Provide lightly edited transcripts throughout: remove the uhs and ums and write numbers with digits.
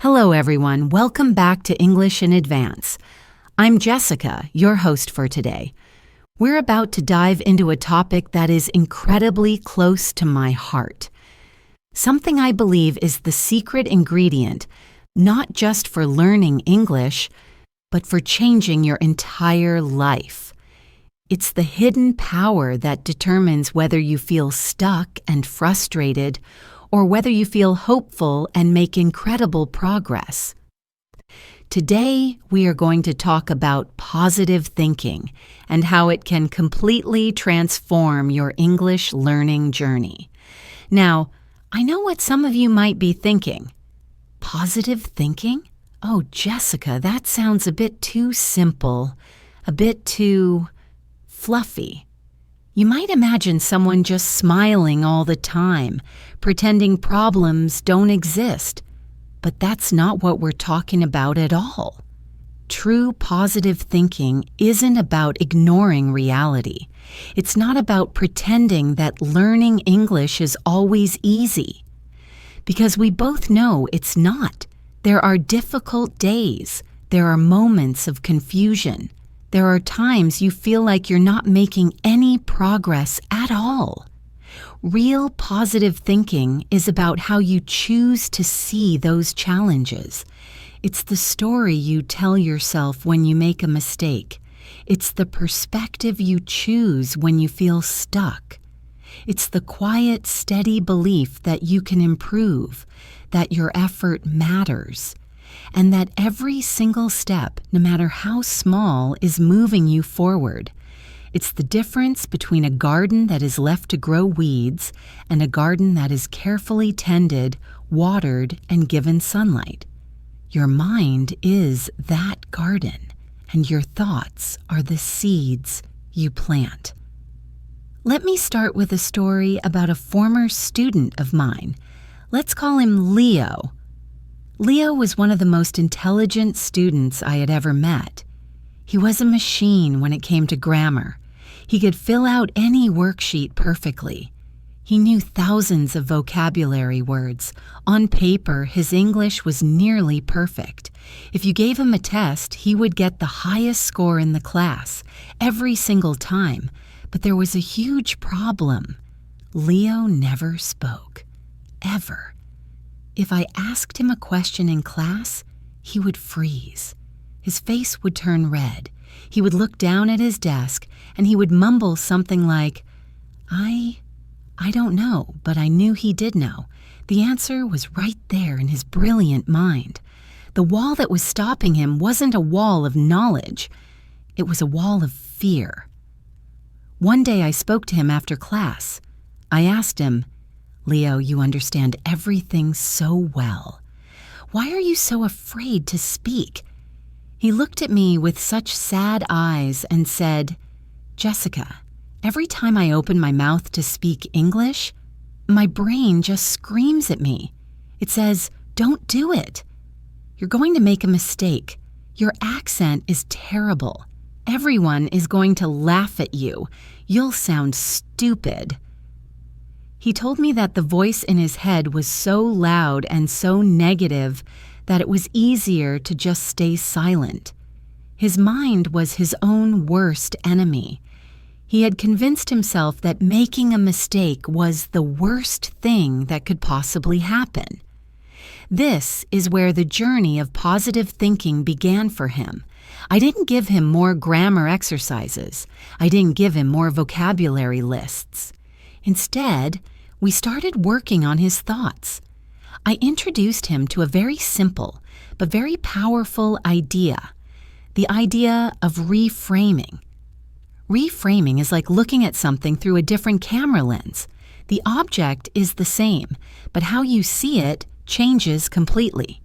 Hello, everyone. Welcome back to English in Advance. I'm Jessica, your host for today. We're about to dive into a topic that is incredibly close to my heart. Something I believe is the secret ingredient, not just for learning English, but for changing your entire life. It's the hidden power that determines whether you feel stuck and frustrated or whether you feel hopeful and make incredible progress. Today, we are going to talk about positive thinking and how it can completely transform your English learning journey. Now, I know what some of you might be thinking. Positive thinking? Oh, Jessica, that sounds a bit too simple, a bit too fluffy. You might imagine someone just smiling all the time, pretending problems don't exist. But that's not what we're talking about at all. True positive thinking isn't about ignoring reality. It's not about pretending that learning English is always easy. Because we both know it's not. There are difficult days. There are moments of confusion. There are times you feel like you're not making any progress at all. Real positive thinking is about how you choose to see those challenges. It's the story you tell yourself when you make a mistake. It's the perspective you choose when you feel stuck. It's the quiet, steady belief that you can improve, that your effort matters, and that every single step, no matter how small, is moving you forward. It's the difference between a garden that is left to grow weeds and a garden that is carefully tended, watered, and given sunlight. Your mind is that garden, and your thoughts are the seeds you plant. Let me start with a story about a former student of mine. Let's call him Leo. Leo was one of the most intelligent students I had ever met. He was a machine when it came to grammar. He could fill out any worksheet perfectly. He knew thousands of vocabulary words. On paper, his English was nearly perfect. If you gave him a test, he would get the highest score in the class, every single time. But there was a huge problem. Leo never spoke. Ever. If I asked him a question in class, he would freeze. His face would turn red. He would look down at his desk, and he would mumble something like, I don't know, but I knew he did know. The answer was right there in his brilliant mind. The wall that was stopping him wasn't a wall of knowledge. It was a wall of fear. One day I spoke to him after class. I asked him, Leo, you understand everything so well. Why are you so afraid to speak? He looked at me with such sad eyes and said, Jessica, every time I open my mouth to speak English, my brain just screams at me. It says, don't do it. You're going to make a mistake. Your accent is terrible. Everyone is going to laugh at you. You'll sound stupid. He told me that the voice in his head was so loud and so negative that it was easier to just stay silent. His mind was his own worst enemy. He had convinced himself that making a mistake was the worst thing that could possibly happen. This is where the journey of positive thinking began for him. I didn't give him more grammar exercises. I didn't give him more vocabulary lists. Instead, we started working on his thoughts. I introduced him to a very simple but very powerful idea, the idea of reframing. Reframing is like looking at something through a different camera lens. The object is the same, but how you see it changes completely.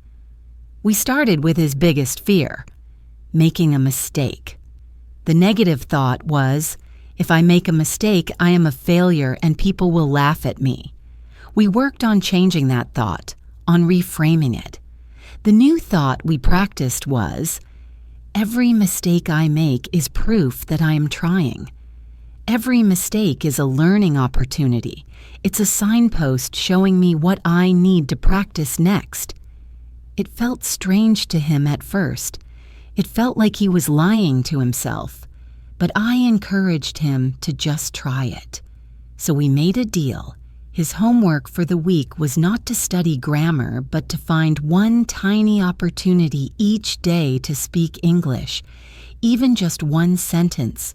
We started with his biggest fear, making a mistake. The negative thought was, if I make a mistake, I am a failure and people will laugh at me. We worked on changing that thought, on reframing it. The new thought we practiced was, every mistake I make is proof that I am trying. Every mistake is a learning opportunity. It's a signpost showing me what I need to practice next. It felt strange to him at first. It felt like he was lying to himself. But I encouraged him to just try it. So we made a deal. His homework for the week was not to study grammar, but to find one tiny opportunity each day to speak English, even just one sentence.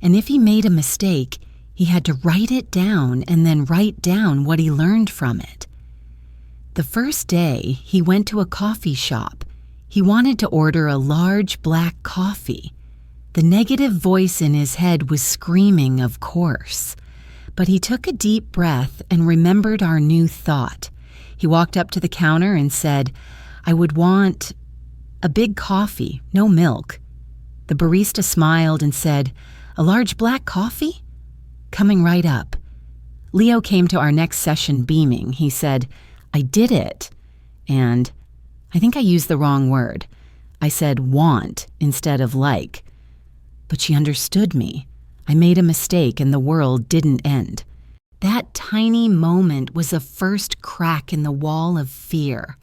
And if he made a mistake, he had to write it down and then write down what he learned from it. The first day, he went to a coffee shop. He wanted to order a large black coffee. The negative voice in his head was screaming, of course. But he took a deep breath and remembered our new thought. He walked up to the counter and said, "I would want a big coffee, no milk." The barista smiled and said, "A large black coffee?" "Coming right up." Leo came to our next session beaming. He said, "I did it." And I think I used the wrong word. I said want instead of like. But she understood me. I made a mistake and the world didn't end. That tiny moment was a first crack in the wall of fear.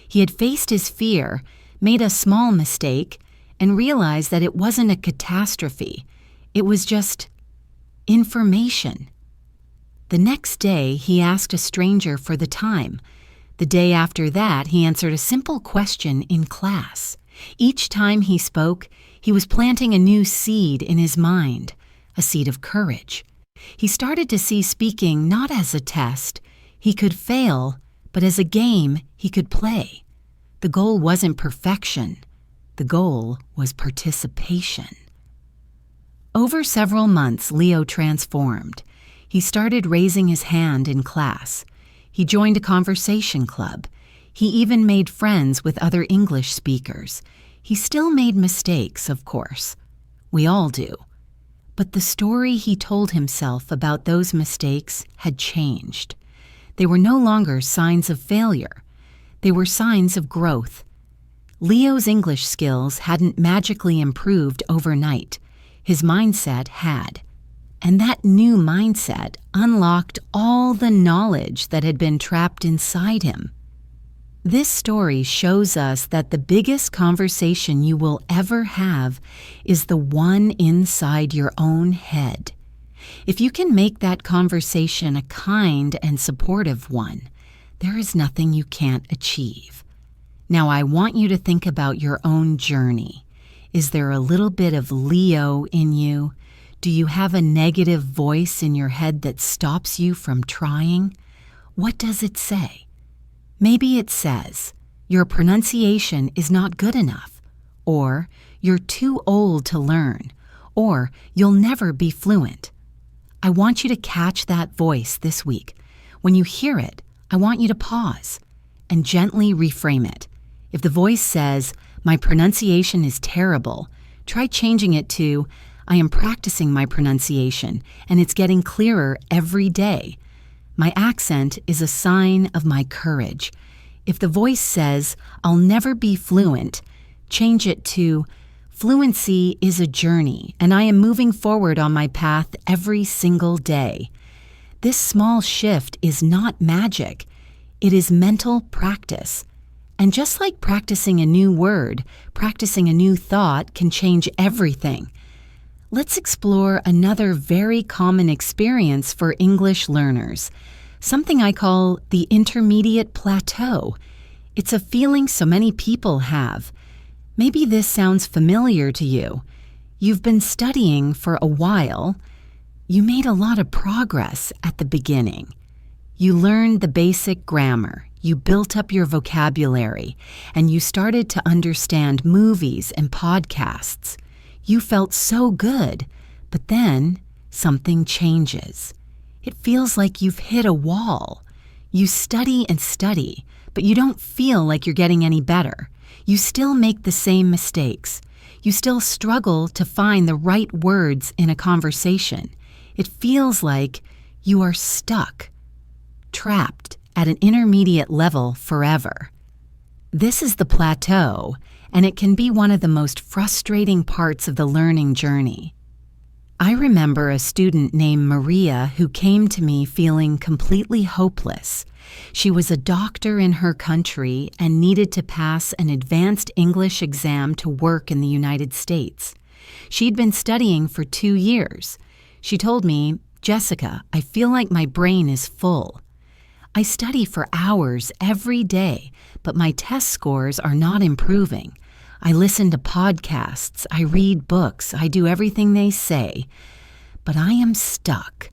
He had faced his fear, made a small mistake, and realized that it wasn't a catastrophe. It was just information. The next day, he asked a stranger for the time. The day after that, he answered a simple question in class. Each time he spoke, he was planting a new seed in his mind, a seed of courage. He started to see speaking not as a test he could fail, but as a game he could play. The goal wasn't perfection. The goal was participation. Over several months, Leo transformed. He started raising his hand in class. He joined a conversation club. He even made friends with other English speakers. He still made mistakes, of course. We all do. But the story he told himself about those mistakes had changed. They were no longer signs of failure. They were signs of growth. Leo's English skills hadn't magically improved overnight. His mindset had. And that new mindset unlocked all the knowledge that had been trapped inside him. This story shows us that the biggest conversation you will ever have is the one inside your own head. If you can make that conversation a kind and supportive one, there is nothing you can't achieve. Now, I want you to think about your own journey. Is there a little bit of Leo in you? Do you have a negative voice in your head that stops you from trying? What does it say? Maybe it says, your pronunciation is not good enough, or you're too old to learn, or you'll never be fluent. I want you to catch that voice this week. When you hear it, I want you to pause and gently reframe it. If the voice says, my pronunciation is terrible, try changing it to, I am practicing my pronunciation and it's getting clearer every day. My accent is a sign of my courage. If the voice says, I'll never be fluent, change it to, fluency is a journey, and I am moving forward on my path every single day. This small shift is not magic. It is mental practice. And just like practicing a new word, practicing a new thought can change everything. Let's explore another very common experience for English learners, something I call the intermediate plateau. It's a feeling so many people have. Maybe this sounds familiar to you. You've been studying for a while. You made a lot of progress at the beginning. You learned the basic grammar, you built up your vocabulary, and you started to understand movies and podcasts. You felt so good, but then something changes. It feels like you've hit a wall. You study and study, but you don't feel like you're getting any better. You still make the same mistakes. You still struggle to find the right words in a conversation. It feels like you are stuck, trapped at an intermediate level forever. This is the plateau, and it can be one of the most frustrating parts of the learning journey. I remember a student named Maria who came to me feeling completely hopeless. She was a doctor in her country and needed to pass an advanced English exam to work in the United States. She'd been studying for 2 years. She told me, "Jessica, I feel like my brain is full. I study for hours every day, but my test scores are not improving. I listen to podcasts, I read books, I do everything they say, but I am stuck.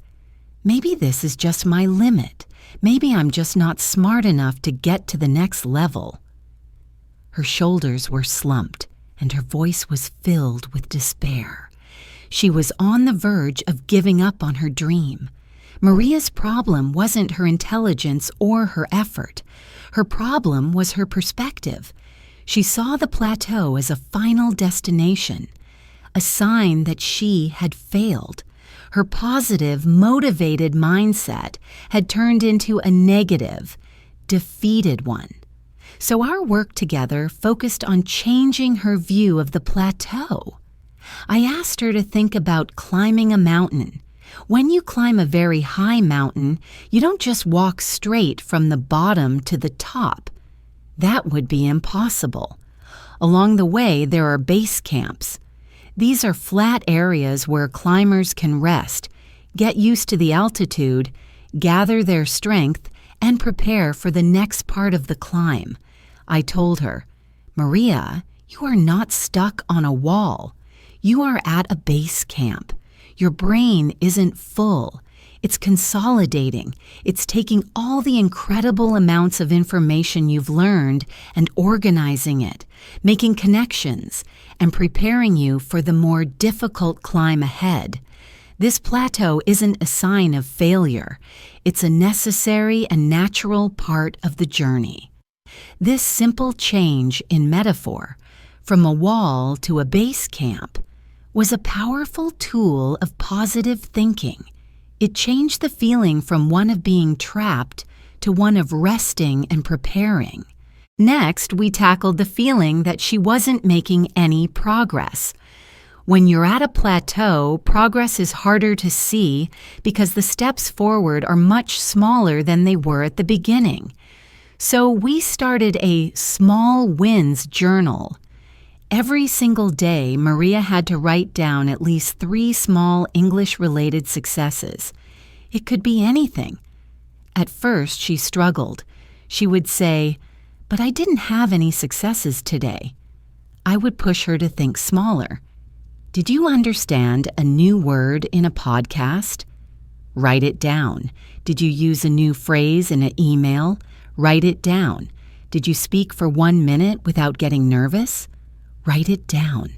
Maybe this is just my limit. Maybe I'm just not smart enough to get to the next level." Her shoulders were slumped, and her voice was filled with despair. She was on the verge of giving up on her dream. Maria's problem wasn't her intelligence or her effort. Her problem was her perspective. She saw the plateau as a final destination, a sign that she had failed. Her positive, motivated mindset had turned into a negative, defeated one. So our work together focused on changing her view of the plateau. I asked her to think about climbing a mountain. When you climb a very high mountain, you don't just walk straight from the bottom to the top. That would be impossible. Along the way, there are base camps. These are flat areas where climbers can rest, get used to the altitude, gather their strength, and prepare for the next part of the climb. I told her, "Maria, you are not stuck on a wall. You are at a base camp. Your brain isn't full. It's consolidating. It's taking all the incredible amounts of information you've learned and organizing it, making connections, and preparing you for the more difficult climb ahead. This plateau isn't a sign of failure. It's a necessary and natural part of the journey." This simple change in metaphor, from a wall to a base camp, was a powerful tool of positive thinking. It changed the feeling from one of being trapped to one of resting and preparing. Next, we tackled the feeling that she wasn't making any progress. When you're at a plateau, progress is harder to see because the steps forward are much smaller than they were at the beginning. So we started a small wins journal. Every single day, Maria had to write down at least 3 small English-related successes. It could be anything. At first, she struggled. She would say, "But I didn't have any successes today." I would push her to think smaller. "Did you understand a new word in a podcast? Write it down. Did you use a new phrase in an email? Write it down. Did you speak for 1 minute without getting nervous? Write it down.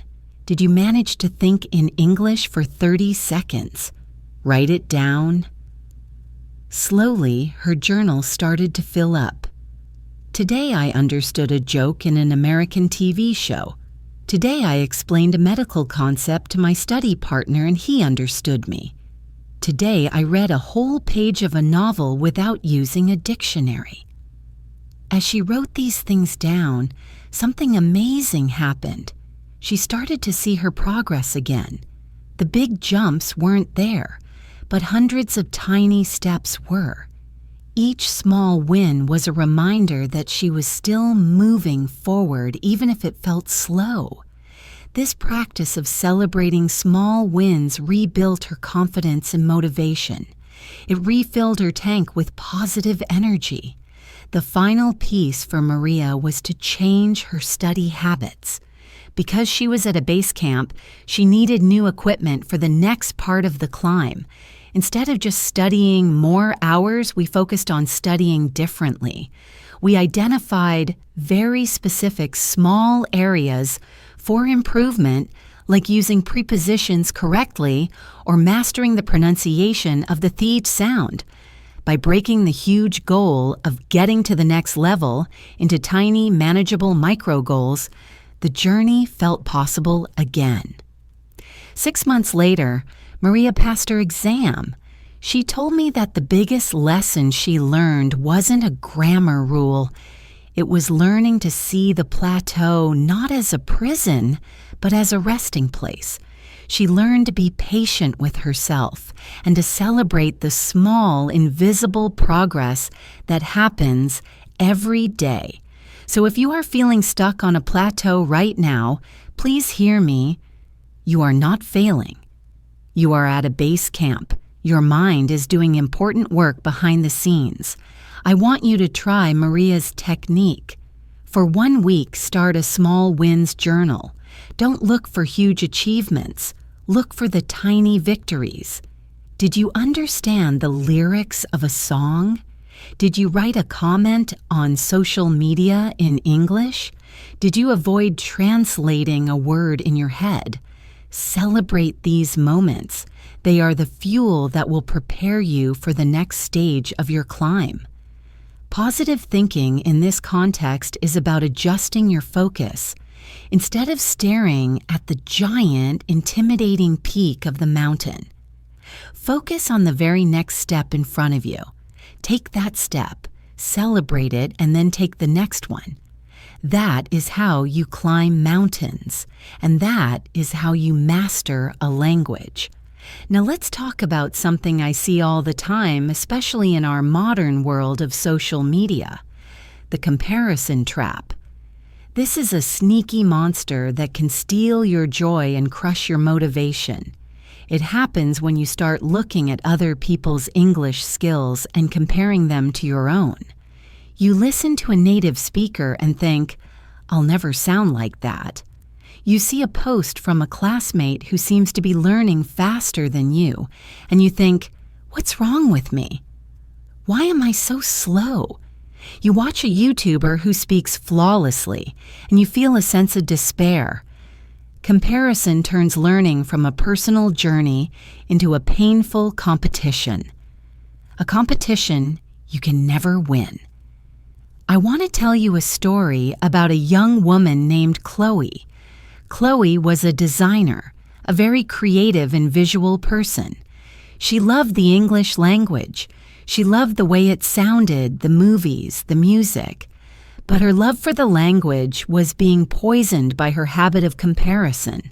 Did you manage to think in English for 30 seconds? Write it down." Slowly, her journal started to fill up. Today I understood a joke in an American TV show. Today I explained a medical concept to my study partner and he understood me. Today I read a whole page of a novel without using a dictionary. As she wrote these things down, something amazing happened. She started to see her progress again. The big jumps weren't there, but hundreds of tiny steps were. Each small win was a reminder that she was still moving forward even if it felt slow. This practice of celebrating small wins rebuilt her confidence and motivation. It refilled her tank with positive energy. The final piece for Maria was to change her study habits. Because she was at a base camp, she needed new equipment for the next part of the climb. Instead of just studying more hours, we focused on studying differently. We identified very specific small areas for improvement, like using prepositions correctly or mastering the pronunciation of the th sound. By breaking the huge goal of getting to the next level into tiny, manageable micro goals, the journey felt possible again. 6 months later, Maria passed her exam. She told me that the biggest lesson she learned wasn't a grammar rule. It was learning to see the plateau not as a prison, but as a resting place. She learned to be patient with herself and to celebrate the small, invisible progress that happens every day. So if you are feeling stuck on a plateau right now, please hear me. You are not failing. You are at a base camp. Your mind is doing important work behind the scenes. I want you to try Maria's technique. For 1 week, start a small wins journal. Don't look for huge achievements. Look for the tiny victories. Did you understand the lyrics of a song? Did you write a comment on social media in English? Did you avoid translating a word in your head? Celebrate these moments. They are the fuel that will prepare you for the next stage of your climb. Positive thinking in this context is about adjusting your focus. Instead of staring at the giant, intimidating peak of the mountain, focus on the very next step in front of you. Take that step, celebrate it, and then take the next one. That is how you climb mountains, and that is how you master a language. Now let's talk about something I see all the time, especially in our modern world of social media: the comparison trap. This is a sneaky monster that can steal your joy and crush your motivation. It happens when you start looking at other people's English skills and comparing them to your own. You listen to a native speaker and think, "I'll never sound like that." You see a post from a classmate who seems to be learning faster than you, and you think, "What's wrong with me? Why am I so slow?" You watch a YouTuber who speaks flawlessly, and you feel a sense of despair. Comparison turns learning from a personal journey into a painful competition. A competition you can never win. I want to tell you a story about a young woman named Chloe. Chloe was a designer, a very creative and visual person. She loved the English language. She loved the way it sounded, the movies, the music. But her love for the language was being poisoned by her habit of comparison.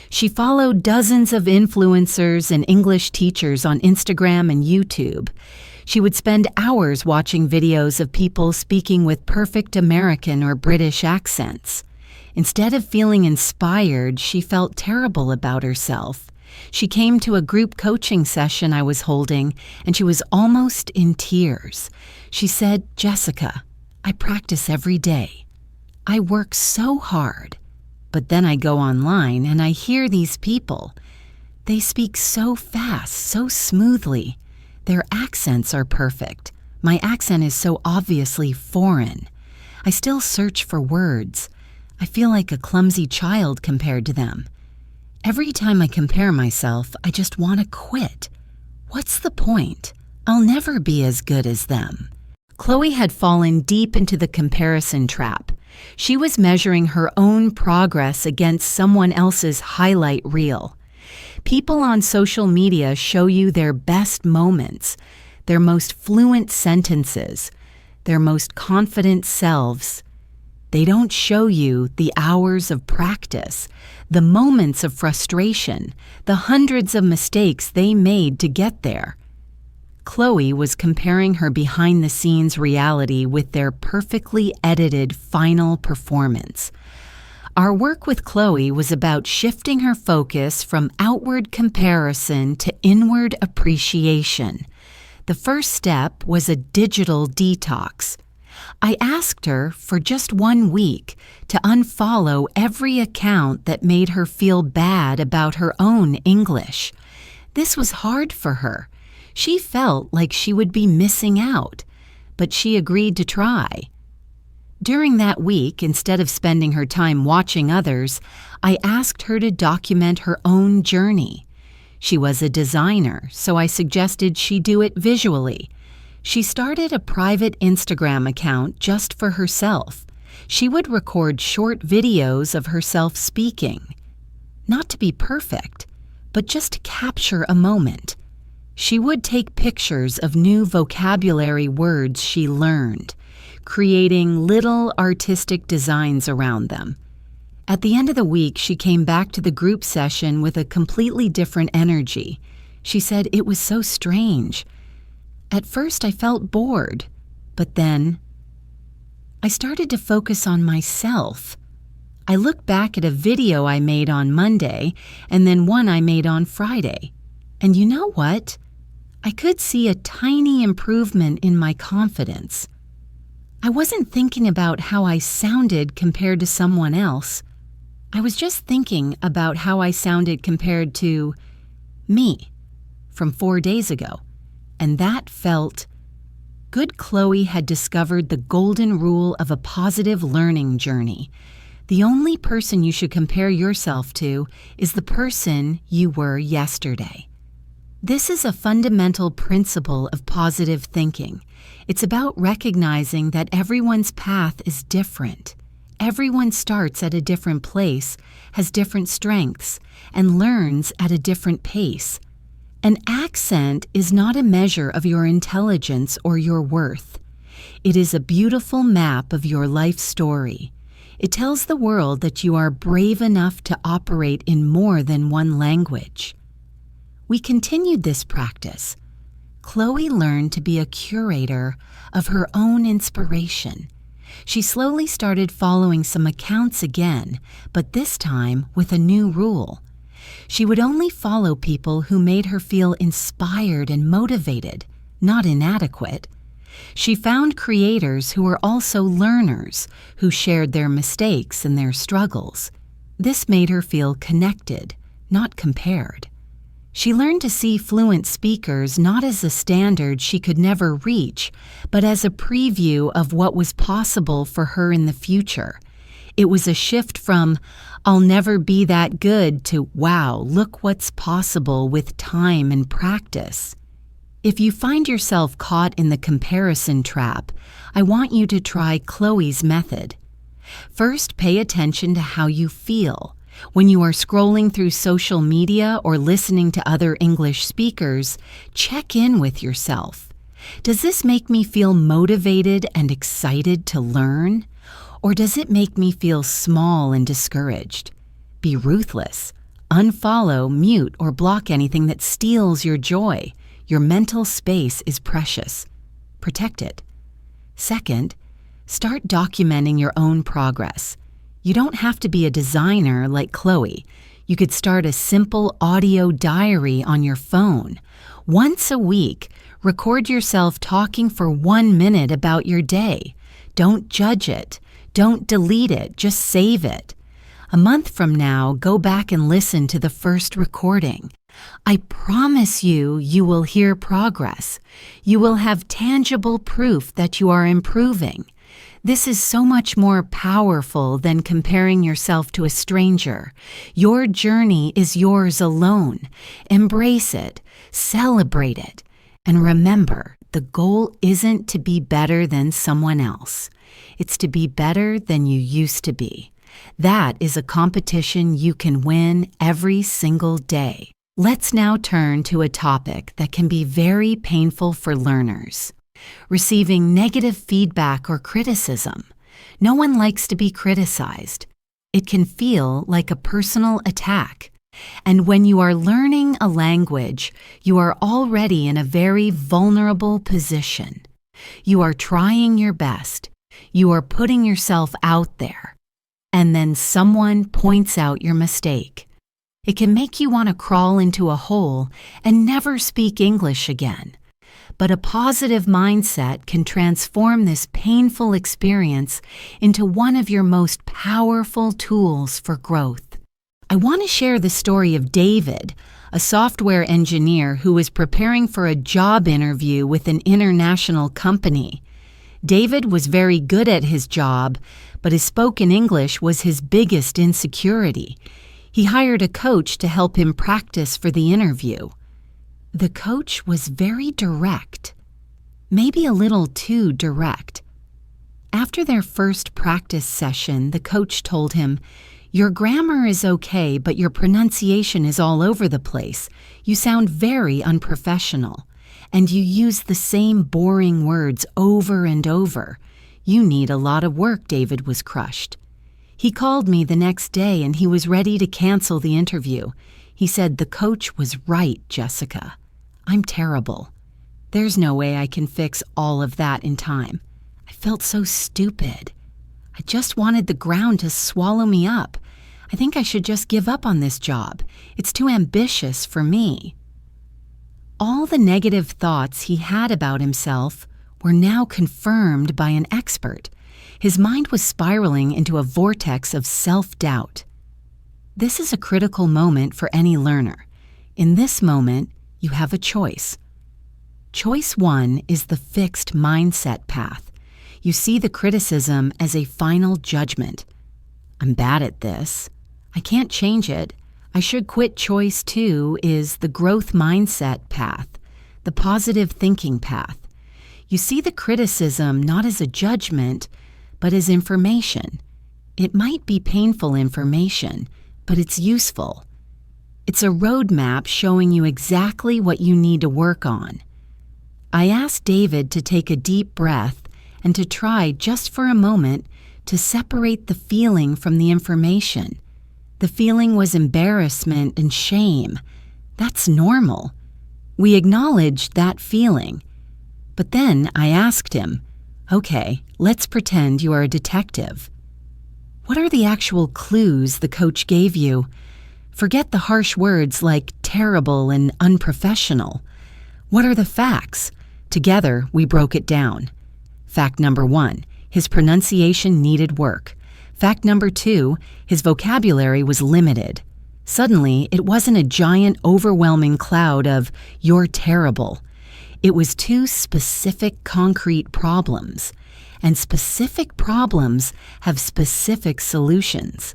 She followed dozens of influencers and English teachers on Instagram and YouTube. She would spend hours watching videos of people speaking with perfect American or British accents. Instead of feeling inspired, she felt terrible about herself. She came to a group coaching session I was holding, and she was almost in tears. She said, "Jessica, I practice every day. I work so hard, but then I go online and I hear these people. They speak so fast, so smoothly. Their accents are perfect. My accent is so obviously foreign. I still search for words. I feel like a clumsy child compared to them. Every time I compare myself, I just want to quit. What's the point? I'll never be as good as them." Chloe had fallen deep into the comparison trap. She was measuring her own progress against someone else's highlight reel. People on social media show you their best moments, their most fluent sentences, their most confident selves. They don't show you the hours of practice, the moments of frustration, the hundreds of mistakes they made to get there. Chloe was comparing her behind-the-scenes reality with their perfectly edited final performance. Our work with Chloe was about shifting her focus from outward comparison to inward appreciation. The first step was a digital detox. I asked her for just 1 week to unfollow every account that made her feel bad about her own English. This was hard for her. She felt like she would be missing out, but she agreed to try. During that week, instead of spending her time watching others, I asked her to document her own journey. She was a designer, so I suggested she do it visually. She started a private Instagram account just for herself. She would record short videos of herself speaking. Not to be perfect, but just to capture a moment. She would take pictures of new vocabulary words she learned, creating little artistic designs around them. At the end of the week, she came back to the group session with a completely different energy. She said it was so strange. At first, I felt bored, but then I started to focus on myself. I looked back at a video I made on Monday and then one I made on Friday. And you know what? I could see a tiny improvement in my confidence. I wasn't thinking about how I sounded compared to someone else. I was just thinking about how I sounded compared to me from 4 days ago, and that felt good. Chloe had discovered the golden rule of a positive learning journey. The only person you should compare yourself to is the person you were yesterday. This is a fundamental principle of positive thinking. It's about recognizing that everyone's path is different. Everyone starts at a different place, has different strengths, and learns at a different pace. An accent is not a measure of your intelligence or your worth. It is a beautiful map of your life story. It tells the world that you are brave enough to operate in more than one language. We continued this practice. Chloe learned to be a curator of her own inspiration. She slowly started following some accounts again, but this time with a new rule. She would only follow people who made her feel inspired and motivated, not inadequate. She found creators who were also learners, who shared their mistakes and their struggles. This made her feel connected, not compared. She learned to see fluent speakers not as a standard she could never reach, but as a preview of what was possible for her in the future. It was a shift from, "I'll never be that good," to, "Wow, look what's possible with time and practice." If you find yourself caught in the comparison trap, I want you to try Chloe's method. First, pay attention to how you feel. When you are scrolling through social media or listening to other English speakers, check in with yourself. Does this make me feel motivated and excited to learn? Or does it make me feel small and discouraged? Be ruthless. Unfollow, mute, or block anything that steals your joy. Your mental space is precious. Protect it. Second, start documenting your own progress. You don't have to be a designer like Chloe. You could start a simple audio diary on your phone. Once a week, record yourself talking for 1 minute about your day. Don't judge it. Don't delete it. Just save it. A month from now, go back and listen to the first recording. I promise you, you will hear progress. You will have tangible proof that you are improving. This is so much more powerful than comparing yourself to a stranger. Your journey is yours alone. Embrace it, celebrate it, and remember, the goal isn't to be better than someone else. It's to be better than you used to be. That is a competition you can win every single day. Let's now turn to a topic that can be very painful for learners. Receiving negative feedback or criticism. No one likes to be criticized. It can feel like a personal attack. And when you are learning a language, you are already in a very vulnerable position. You are trying your best. You are putting yourself out there. And then someone points out your mistake. It can make you want to crawl into a hole and never speak English again. But a positive mindset can transform this painful experience into one of your most powerful tools for growth. I want to share the story of David, a software engineer who was preparing for a job interview with an international company. David was very good at his job, but his spoken English was his biggest insecurity. He hired a coach to help him practice for the interview. The coach was very direct, maybe a little too direct. After their first practice session, the coach told him, "Your grammar is okay, but your pronunciation is all over the place. You sound very unprofessional, and you use the same boring words over and over. You need a lot of work." David was crushed. He called me the next day and he was ready to cancel the interview. He said, "The coach was right, Jessica. I'm terrible. There's no way I can fix all of that in time. I felt so stupid. I just wanted the ground to swallow me up. I think I should just give up on this job. It's too ambitious for me." All the negative thoughts he had about himself were now confirmed by an expert. His mind was spiraling into a vortex of self-doubt. This is a critical moment for any learner. In this moment, you have a choice. Choice 1 is the fixed mindset path. You see the criticism as a final judgment. I'm bad at this. I can't change it. I should quit. Choice 2 is the growth mindset path, the positive thinking path. You see the criticism not as a judgment, but as information. It might be painful information, but it's useful. It's a roadmap showing you exactly what you need to work on. I asked David to take a deep breath and to try, just for a moment, to separate the feeling from the information. The feeling was embarrassment and shame. That's normal. We acknowledged that feeling. But then I asked him, "Okay, let's pretend you are a detective. What are the actual clues the coach gave you? Forget the harsh words like terrible and unprofessional. What are the facts?" Together, we broke it down. Fact number 1, his pronunciation needed work. Fact number 2, his vocabulary was limited. Suddenly, it wasn't a giant, overwhelming cloud of "you're terrible." It was 2 specific, concrete problems. And specific problems have specific solutions.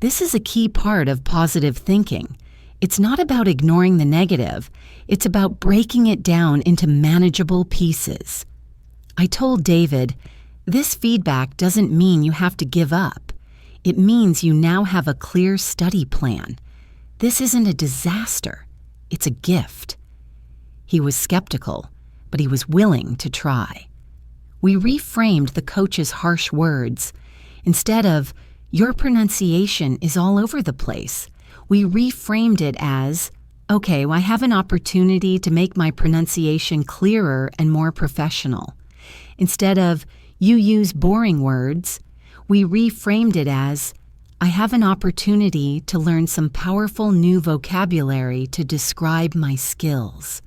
This is a key part of positive thinking. It's not about ignoring the negative. It's about breaking it down into manageable pieces. I told David, "This feedback doesn't mean you have to give up. It means you now have a clear study plan. This isn't a disaster. It's a gift." He was skeptical, but he was willing to try. We reframed the coach's harsh words. Instead of, "Your pronunciation is all over the place," we reframed it as, "Okay, well, I have an opportunity to make my pronunciation clearer and more professional." Instead of, "You use boring words," we reframed it as, "I have an opportunity to learn some powerful new vocabulary to describe my skills."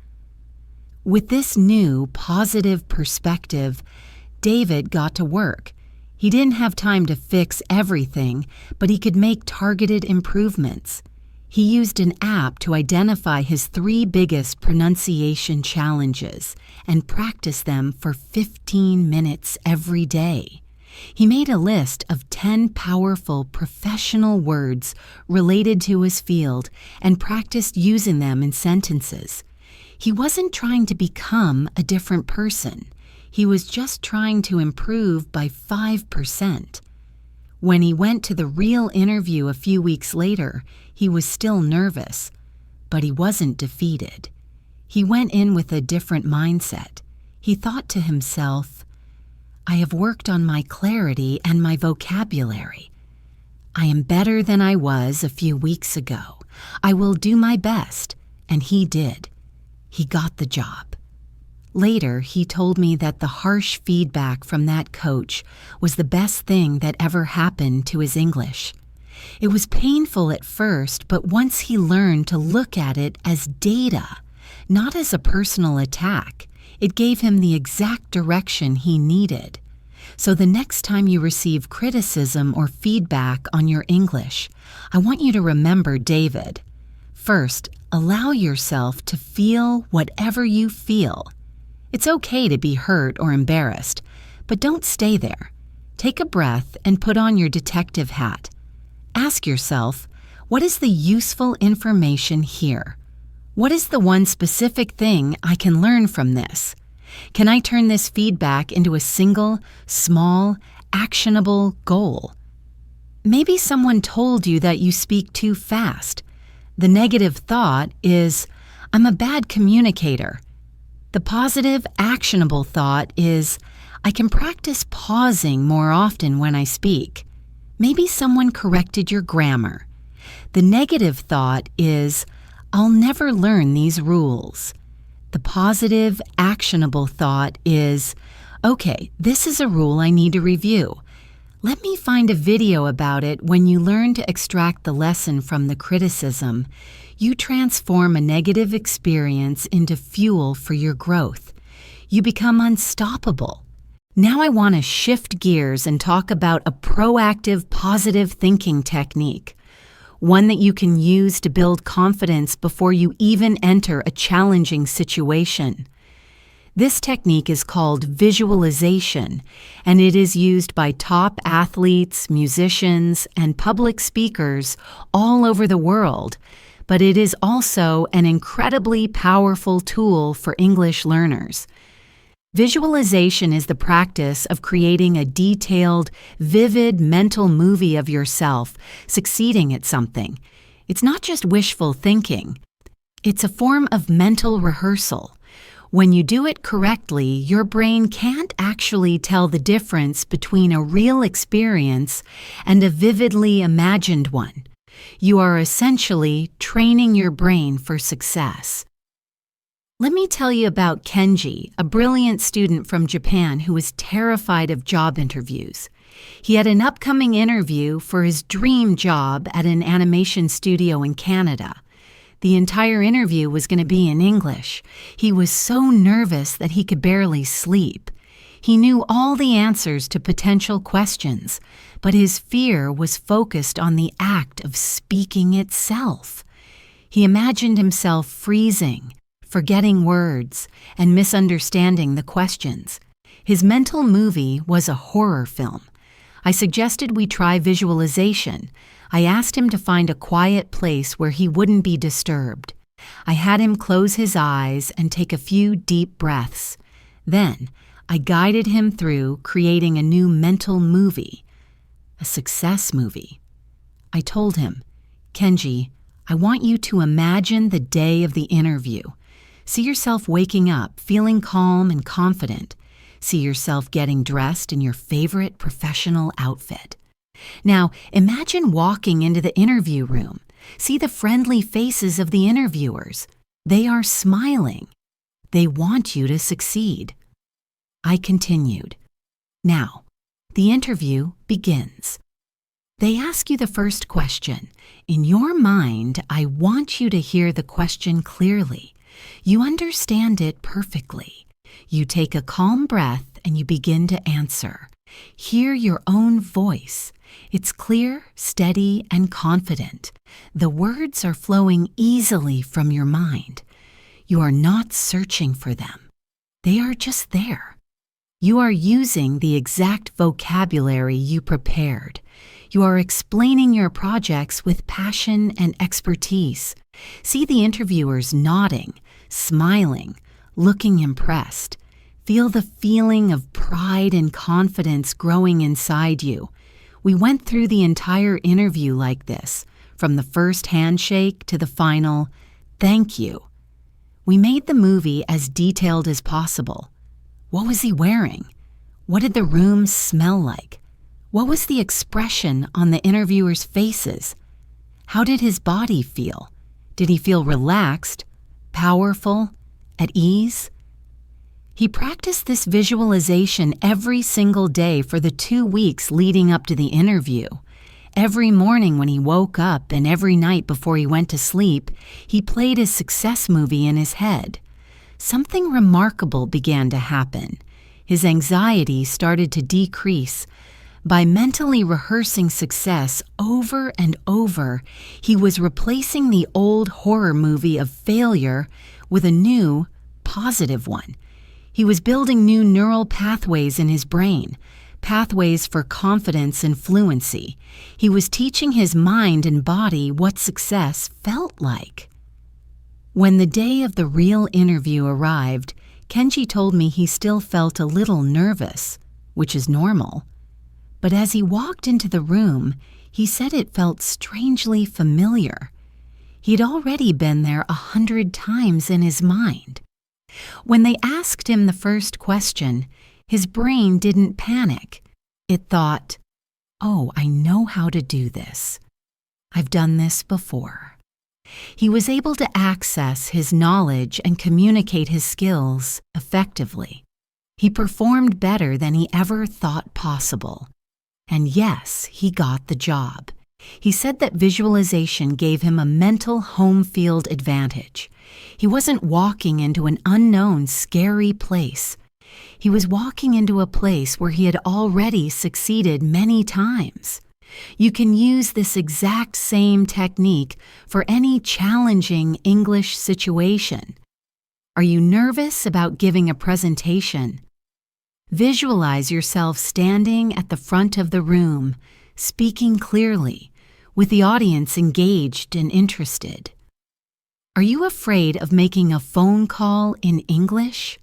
With this new, positive perspective, David got to work. He didn't have time to fix everything, but he could make targeted improvements. He used an app to identify his 3 biggest pronunciation challenges and practice them for 15 minutes every day. He made a list of 10 powerful professional words related to his field and practiced using them in sentences. He wasn't trying to become a different person. He was just trying to improve by 5%. When he went to the real interview a few weeks later, he was still nervous, but he wasn't defeated. He went in with a different mindset. He thought to himself, "I have worked on my clarity and my vocabulary. I am better than I was a few weeks ago. I will do my best," and he did. He got the job. Later, he told me that the harsh feedback from that coach was the best thing that ever happened to his English. It was painful at first, but once he learned to look at it as data, not as a personal attack, it gave him the exact direction he needed. So the next time you receive criticism or feedback on your English, I want you to remember David. First, allow yourself to feel whatever you feel. It's okay to be hurt or embarrassed, but don't stay there. Take a breath and put on your detective hat. Ask yourself, what is the useful information here? What is the one specific thing I can learn from this? Can I turn this feedback into a single, small, actionable goal? Maybe someone told you that you speak too fast. The negative thought is, "I'm a bad communicator." The positive, actionable thought is, "I can practice pausing more often when I speak." Maybe someone corrected your grammar. The negative thought is, I'll never learn these rules. The positive, actionable thought is, okay, this is a rule I need to review. Let me find a video about it. When you learn to extract the lesson from the criticism, you transform a negative experience into fuel for your growth. You become unstoppable. Now I want to shift gears and talk about a proactive, positive thinking technique, one that you can use to build confidence before you even enter a challenging situation. This technique is called visualization, and it is used by top athletes, musicians, and public speakers all over the world, but it is also an incredibly powerful tool for English learners. Visualization is the practice of creating a detailed, vivid mental movie of yourself succeeding at something. It's not just wishful thinking. It's a form of mental rehearsal. When you do it correctly, your brain can't actually tell the difference between a real experience and a vividly imagined one. You are essentially training your brain for success. Let me tell you about Kenji, a brilliant student from Japan who was terrified of job interviews. He had an upcoming interview for his dream job at an animation studio in Canada. The entire interview was going to be in English. He was so nervous that he could barely sleep. He knew all the answers to potential questions, but his fear was focused on the act of speaking itself. He imagined himself freezing, forgetting words, and misunderstanding the questions. His mental movie was a horror film. I suggested we try visualization. I asked him to find a quiet place where he wouldn't be disturbed. I had him close his eyes and take a few deep breaths. Then, I guided him through creating a new mental movie, a success movie. I told him, Kenji, I want you to imagine the day of the interview. See yourself waking up, feeling calm and confident. See yourself getting dressed in your favorite professional outfit. Now, imagine walking into the interview room. See the friendly faces of the interviewers. They are smiling. They want you to succeed. I continued. Now, the interview begins. They ask you the first question. In your mind, I want you to hear the question clearly. You understand it perfectly. You take a calm breath and you begin to answer. Hear your own voice. It's clear, steady, and confident. The words are flowing easily from your mind. You are not searching for them. They are just there. You are using the exact vocabulary you prepared. You are explaining your projects with passion and expertise. See the interviewers nodding, smiling, looking impressed. Feel the feeling of pride and confidence growing inside you. We went through the entire interview like this, from the first handshake to the final, thank you. We made the movie as detailed as possible. What was he wearing? What did the room smell like? What was the expression on the interviewers' faces? How did his body feel? Did he feel relaxed, powerful, at ease? He practiced this visualization every single day for the 2 weeks leading up to the interview. Every morning when he woke up and every night before he went to sleep, he played his success movie in his head. Something remarkable began to happen. His anxiety started to decrease. By mentally rehearsing success over and over, he was replacing the old horror movie of failure with a new, positive one. He was building new neural pathways in his brain, pathways for confidence and fluency. He was teaching his mind and body what success felt like. When the day of the real interview arrived, Kenji told me he still felt a little nervous, which is normal. But as he walked into the room, he said it felt strangely familiar. He'd already been there 100 times in his mind. When they asked him the first question, his brain didn't panic. It thought, "Oh, I know how to do this. I've done this before." He was able to access his knowledge and communicate his skills effectively. He performed better than he ever thought possible. And yes, he got the job. He said that visualization gave him a mental home field advantage. He wasn't walking into an unknown, scary place. He was walking into a place where he had already succeeded many times. You can use this exact same technique for any challenging English situation. Are you nervous about giving a presentation? Visualize yourself standing at the front of the room, speaking clearly, with the audience engaged and interested. Are you afraid of making a phone call in English?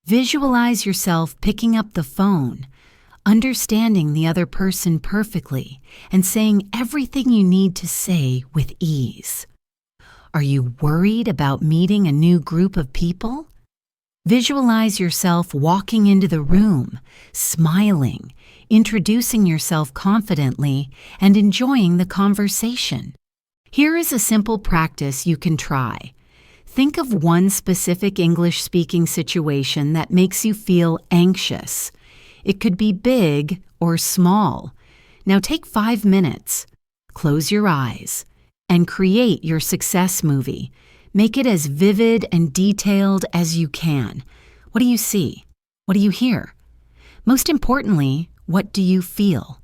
Visualize yourself picking up the phone, understanding the other person perfectly, and saying everything you need to say with ease. Are you worried about meeting a new group of people? Visualize yourself walking into the room, smiling, introducing yourself confidently, and enjoying the conversation. Here is a simple practice you can try. Think of one specific English-speaking situation that makes you feel anxious. It could be big or small. Now take 5 minutes, close your eyes, and create your success movie. Make it as vivid and detailed as you can. What do you see? What do you hear? Most importantly, what do you feel?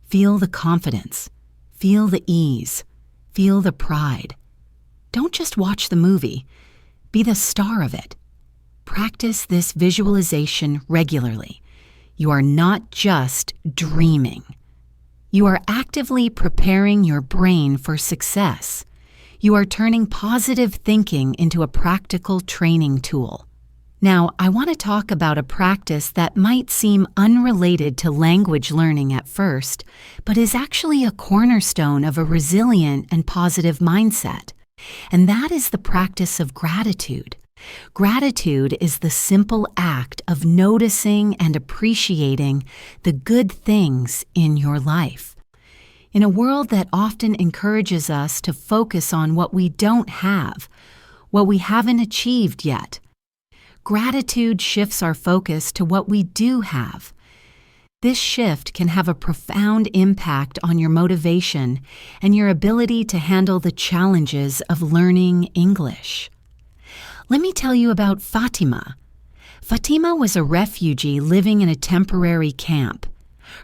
Feel the confidence. Feel the ease. Feel the pride. Don't just watch the movie. Be the star of it. Practice this visualization regularly. You are not just dreaming. You are actively preparing your brain for success. You are turning positive thinking into a practical training tool. Now, I want to talk about a practice that might seem unrelated to language learning at first, but is actually a cornerstone of a resilient and positive mindset. And that is the practice of gratitude. Gratitude is the simple act of noticing and appreciating the good things in your life. In a world that often encourages us to focus on what we don't have, what we haven't achieved yet, gratitude shifts our focus to what we do have. This shift can have a profound impact on your motivation and your ability to handle the challenges of learning English. Let me tell you about Fatima. Fatima was a refugee living in a temporary camp.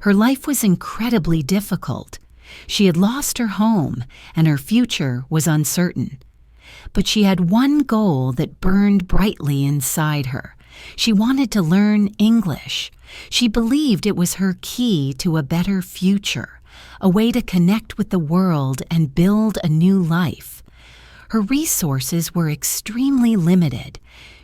Her life was incredibly difficult. She had lost her home, and her future was uncertain. But she had one goal that burned brightly inside her. She wanted to learn English. She believed it was her key to a better future, a way to connect with the world and build a new life. Her resources were extremely limited.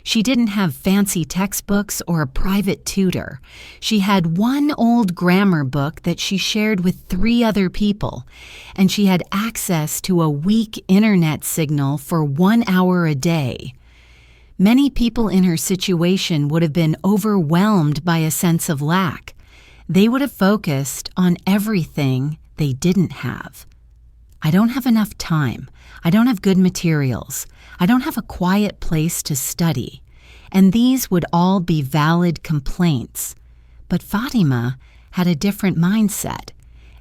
She didn't have fancy textbooks or a private tutor. She had one old grammar book that she shared with 3 other people, and she had access to a weak internet signal for 1 hour a day. Many people in her situation would have been overwhelmed by a sense of lack. They would have focused on everything they didn't have. I don't have enough time. I don't have good materials. I don't have a quiet place to study. And these would all be valid complaints. But Fatima had a different mindset.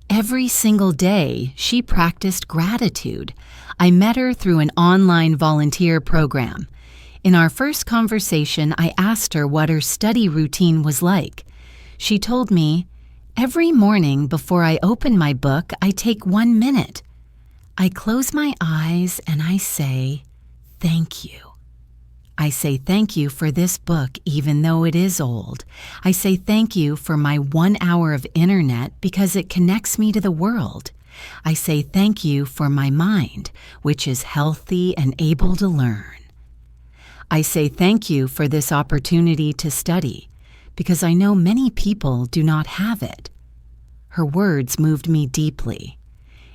Every single day, she practiced gratitude. I met her through an online volunteer program. In our first conversation, I asked her what her study routine was like. She told me, "Every morning before I open my book, I take 1 minute. I close my eyes and I say, 'Thank you.' I say thank you for this book even though it is old. I say thank you for my 1 hour of internet because it connects me to the world. I say thank you for my mind, which is healthy and able to learn. I say thank you for this opportunity to study because I know many people do not have it." Her words moved me deeply.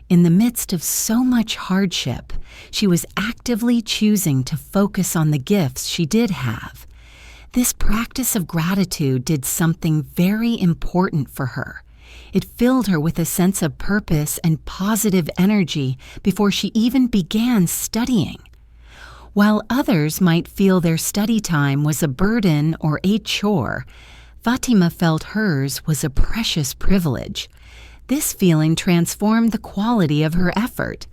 In the midst of so much hardship, she was actively choosing to focus on the gifts she did have. This practice of gratitude did something very important for her. It filled her with a sense of purpose and positive energy before she even began studying. While others might feel their study time was a burden or a chore, Fatima felt hers was a precious privilege. This feeling transformed the quality of her effort.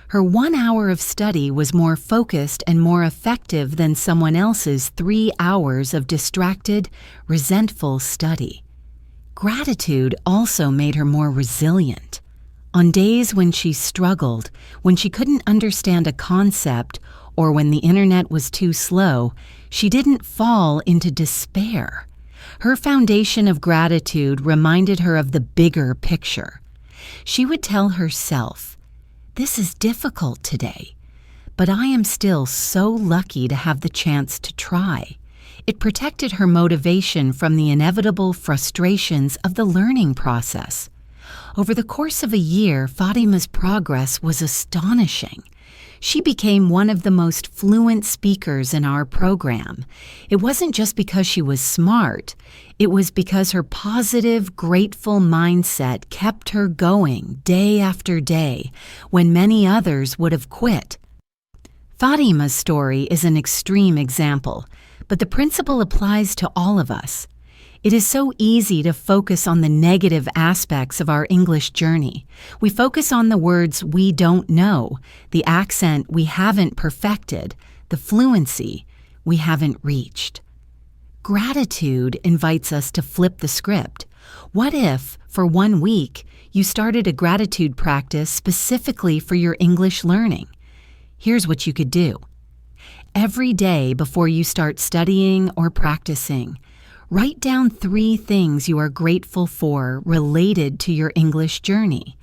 Her 1 hour of study was more focused and more effective than someone else's 3 hours of distracted, resentful study. Gratitude also made her more resilient. On days when she struggled, when she couldn't understand a concept, or when the internet was too slow, she didn't fall into despair. Her foundation of gratitude reminded her of the bigger picture. She would tell herself, "This is difficult today, but I am still so lucky to have the chance to try." It protected her motivation from the inevitable frustrations of the learning process. Over the course of a year, Fatima's progress was astonishing. She became one of the most fluent speakers in our program. It wasn't just because she was smart. It was because her positive, grateful mindset kept her going day after day when many others would have quit. Fatima's story is an extreme example, but the principle applies to all of us. It is so easy to focus on the negative aspects of our English journey. We focus on the words we don't know, the accent we haven't perfected, the fluency we haven't reached. Gratitude invites us to flip the script. What if, for 1 week, you started a gratitude practice specifically for your English learning? Here's what you could do. Every day before you start studying or practicing, write down 3 things you are grateful for related to your English journey.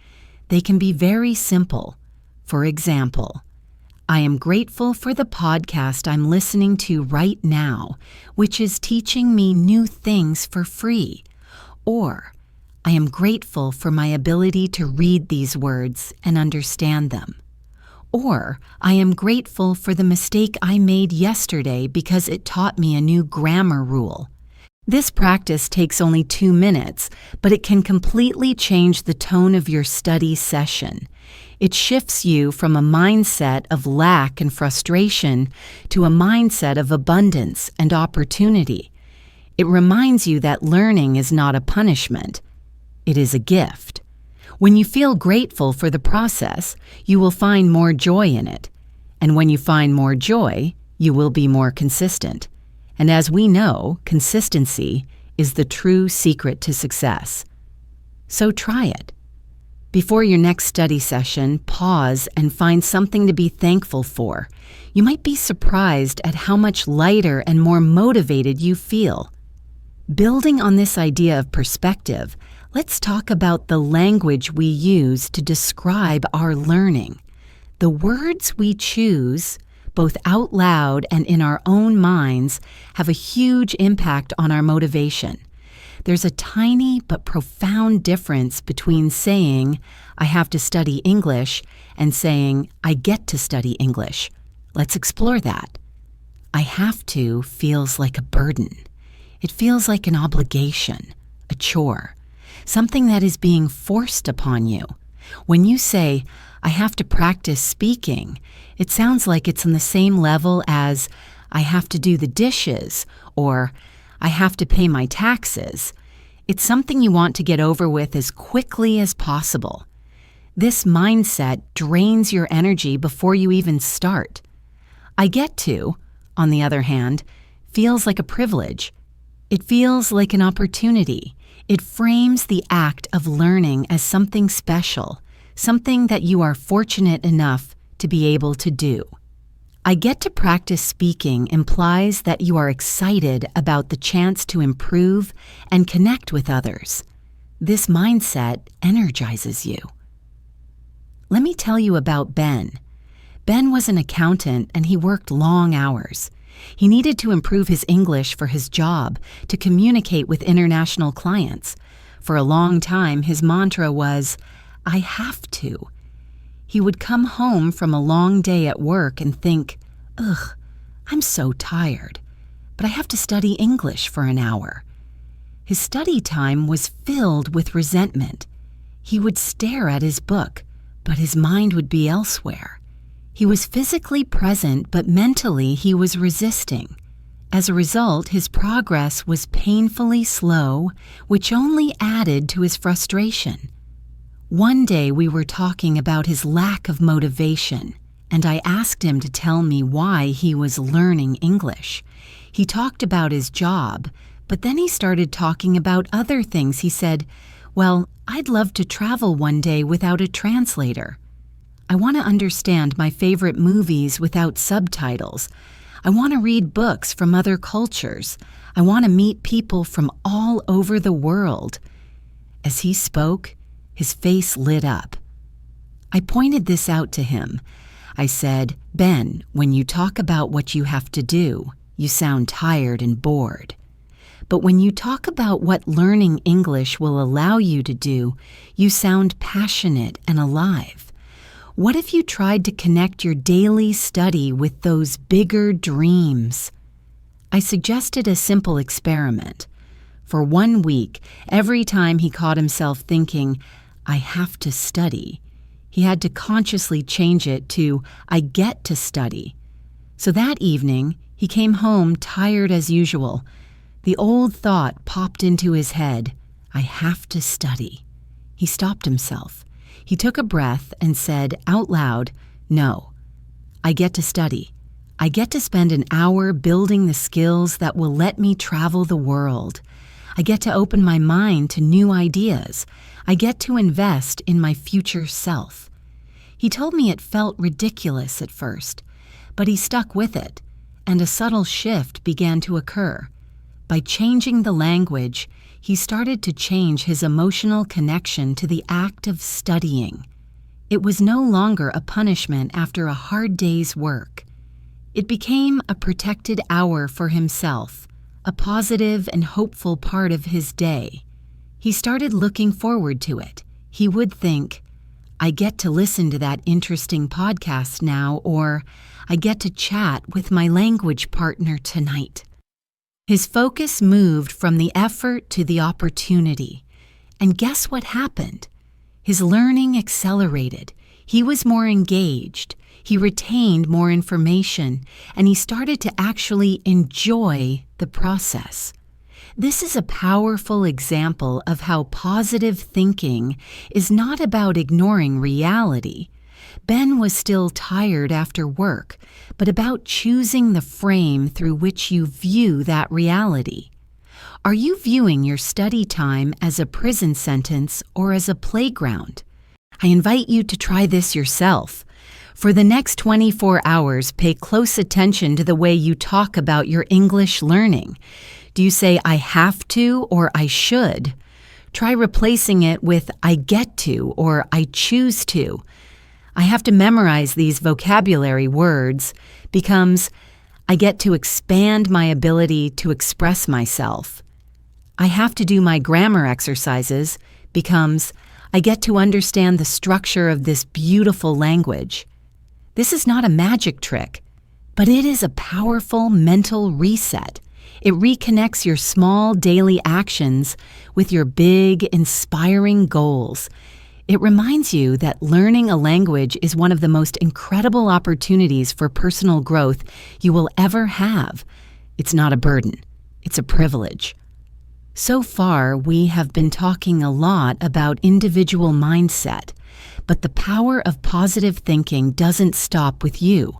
They can be very simple. For example, I am grateful for the podcast I'm listening to right now, which is teaching me new things for free. Or, I am grateful for my ability to read these words and understand them. Or, I am grateful for the mistake I made yesterday because it taught me a new grammar rule. This practice takes only 2 minutes, but it can completely change the tone of your study session. It shifts you from a mindset of lack and frustration to a mindset of abundance and opportunity. It reminds you that learning is not a punishment. It is a gift. When you feel grateful for the process, you will find more joy in it. And when you find more joy, you will be more consistent. And as we know, consistency is the true secret to success. So try it. Before your next study session, pause and find something to be thankful for. You might be surprised at how much lighter and more motivated you feel. Building on this idea of perspective, let's talk about the language we use to describe our learning. The words we choose, both out loud and in our own minds, have a huge impact on our motivation. There's a tiny but profound difference between saying, I have to study English, and saying, I get to study English. Let's explore that. I have to feels like a burden. It feels like an obligation, a chore, something that is being forced upon you. When you say, I have to practice speaking, it sounds like it's on the same level as I have to do the dishes or I have to pay my taxes. It's something you want to get over with as quickly as possible. This mindset drains your energy before you even start. I get to, on the other hand, feels like a privilege. It feels like an opportunity. It frames the act of learning as something special, something that you are fortunate enough to be able to do. I get to practice speaking implies that you are excited about the chance to improve and connect with others. This mindset energizes you. Let me tell you about Ben. Ben was an accountant and he worked long hours. He needed to improve his English for his job to communicate with international clients. For a long time, his mantra was, I have to. He would come home from a long day at work and think, ugh, I'm so tired, but I have to study English for an hour. His study time was filled with resentment. He would stare at his book, but his mind would be elsewhere. He was physically present, but mentally he was resisting. As a result, his progress was painfully slow, which only added to his frustration. One day we were talking about his lack of motivation, and I asked him to tell me why he was learning English. He talked about his job, but then he started talking about other things. He said, "Well, I'd love to travel one day without a translator. I want to understand my favorite movies without subtitles. I want to read books from other cultures. I want to meet people from all over the world." As he spoke, his face lit up. I pointed this out to him. I said, "Ben, when you talk about what you have to do, you sound tired and bored. But when you talk about what learning English will allow you to do, you sound passionate and alive. What if you tried to connect your daily study with those bigger dreams?" I suggested a simple experiment. For 1 week, every time he caught himself thinking, "I have to study," he had to consciously change it to, "I get to study." So that evening, he came home tired as usual. The old thought popped into his head, "I have to study." He stopped himself. He took a breath and said out loud, "No, I get to study. I get to spend an hour building the skills that will let me travel the world. I get to open my mind to new ideas. I get to invest in my future self." He told me it felt ridiculous at first, but he stuck with it, and a subtle shift began to occur. By changing the language, he started to change his emotional connection to the act of studying. It was no longer a punishment after a hard day's work. It became a protected hour for himself, a positive and hopeful part of his day. He started looking forward to it. He would think, "I get to listen to that interesting podcast now," or "I get to chat with my language partner tonight." His focus moved from the effort to the opportunity. And guess what happened? His learning accelerated. He was more engaged. He retained more information, and he started to actually enjoy the process. This is a powerful example of how positive thinking is not about ignoring reality. Ben was still tired after work, but about choosing the frame through which you view that reality. Are you viewing your study time as a prison sentence or as a playground? I invite you to try this yourself. For the next 24 hours, pay close attention to the way you talk about your English learning. Do you say, "I have to" or "I should"? Try replacing it with "I get to" or "I choose to." "I have to memorize these vocabulary words" becomes, "I get to expand my ability to express myself." "I have to do my grammar exercises" becomes, "I get to understand the structure of this beautiful language." This is not a magic trick, but it is a powerful mental reset. It reconnects your small daily actions with your big, inspiring goals. It reminds you that learning a language is one of the most incredible opportunities for personal growth you will ever have. It's not a burden. It's a privilege. So far, we have been talking a lot about individual mindset, but the power of positive thinking doesn't stop with you.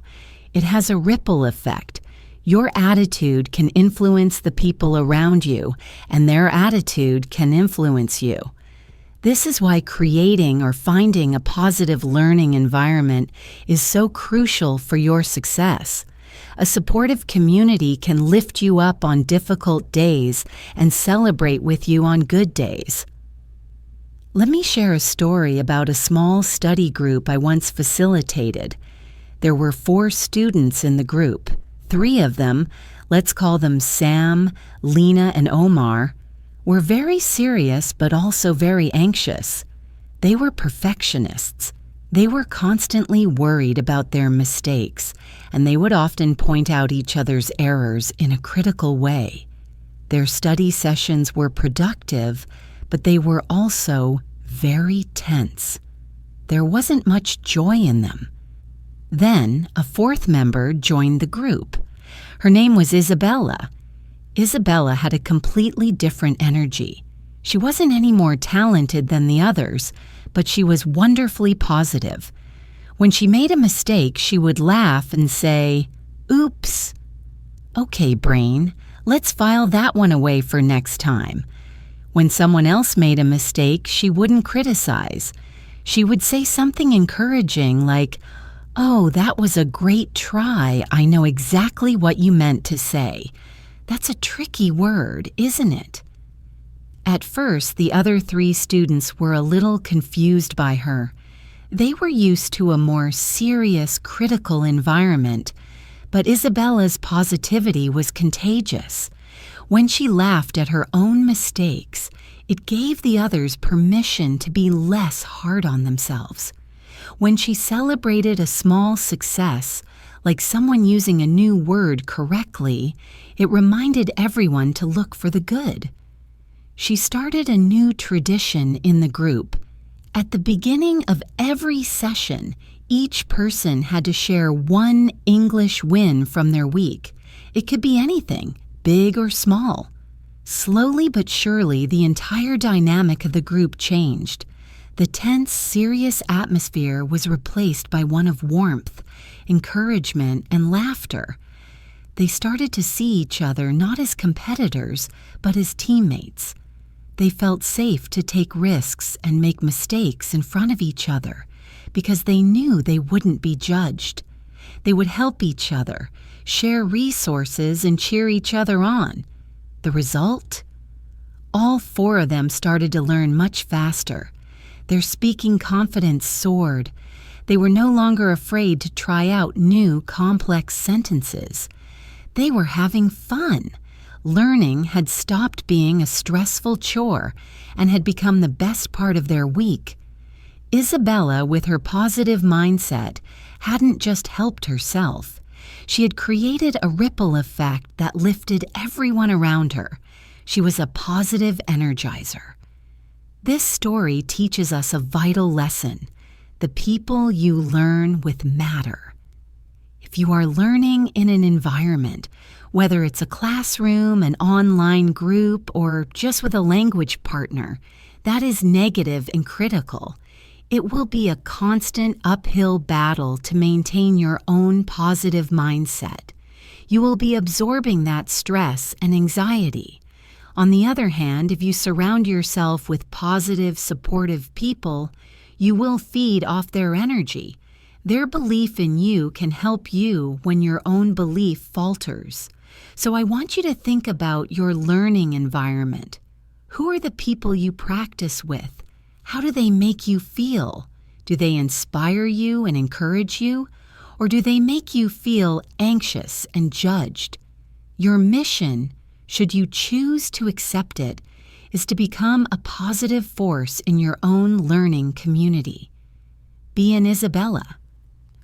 It has a ripple effect. Your attitude can influence the people around you, and their attitude can influence you. This is why creating or finding a positive learning environment is so crucial for your success. A supportive community can lift you up on difficult days and celebrate with you on good days. Let me share a story about a small study group I once facilitated. There were 4 students in the group. 3 of them, let's call them Sam, Lena, and Omar, were very serious but also very anxious. They were perfectionists. They were constantly worried about their mistakes, and they would often point out each other's errors in a critical way. Their study sessions were productive, but they were also very tense. There wasn't much joy in them. Then a fourth member joined the group. Her name was Isabella. Isabella had a completely different energy. She wasn't any more talented than the others, but she was wonderfully positive. When she made a mistake, she would laugh and say, "Oops. Okay, brain, let's file that one away for next time." When someone else made a mistake, she wouldn't criticize. She would say something encouraging like, "Oh, that was a great try. I know exactly what you meant to say." That's a tricky word, isn't it? At first, the other 3 students were a little confused by her. They were used to a more serious, critical environment, but Isabella's positivity was contagious. When she laughed at her own mistakes, it gave the others permission to be less hard on themselves. When she celebrated a small success, like someone using a new word correctly, it reminded everyone to look for the good. She started a new tradition in the group. At the beginning of every session, each person had to share one English win from their week. It could be anything, big or small. Slowly but surely, the entire dynamic of the group changed. The tense, serious atmosphere was replaced by one of warmth, encouragement, and laughter. They started to see each other not as competitors, but as teammates. They felt safe to take risks and make mistakes in front of each other because they knew they wouldn't be judged. They would help each other, share resources, and cheer each other on. The result? All 4 of them started to learn much faster. Their speaking confidence soared. They were no longer afraid to try out new, complex sentences. They were having fun. Learning had stopped being a stressful chore and had become the best part of their week. Isabella, with her positive mindset, hadn't just helped herself. She had created a ripple effect that lifted everyone around her. She was a positive energizer. This story teaches us a vital lesson. The people you learn with matter. If you are learning in an environment, whether it's a classroom, an online group, or just with a language partner, that is negative and critical, it will be a constant uphill battle to maintain your own positive mindset. You will be absorbing that stress and anxiety. On the other hand, if you surround yourself with positive, supportive people, you will feed off their energy. Their belief in you can help you when your own belief falters. So I want you to think about your learning environment. Who are the people you practice with? How do they make you feel? Do they inspire you and encourage you? Or do they make you feel anxious and judged? Your mission, should you choose to accept it, is to become a positive force in your own learning community. Be an Isabella.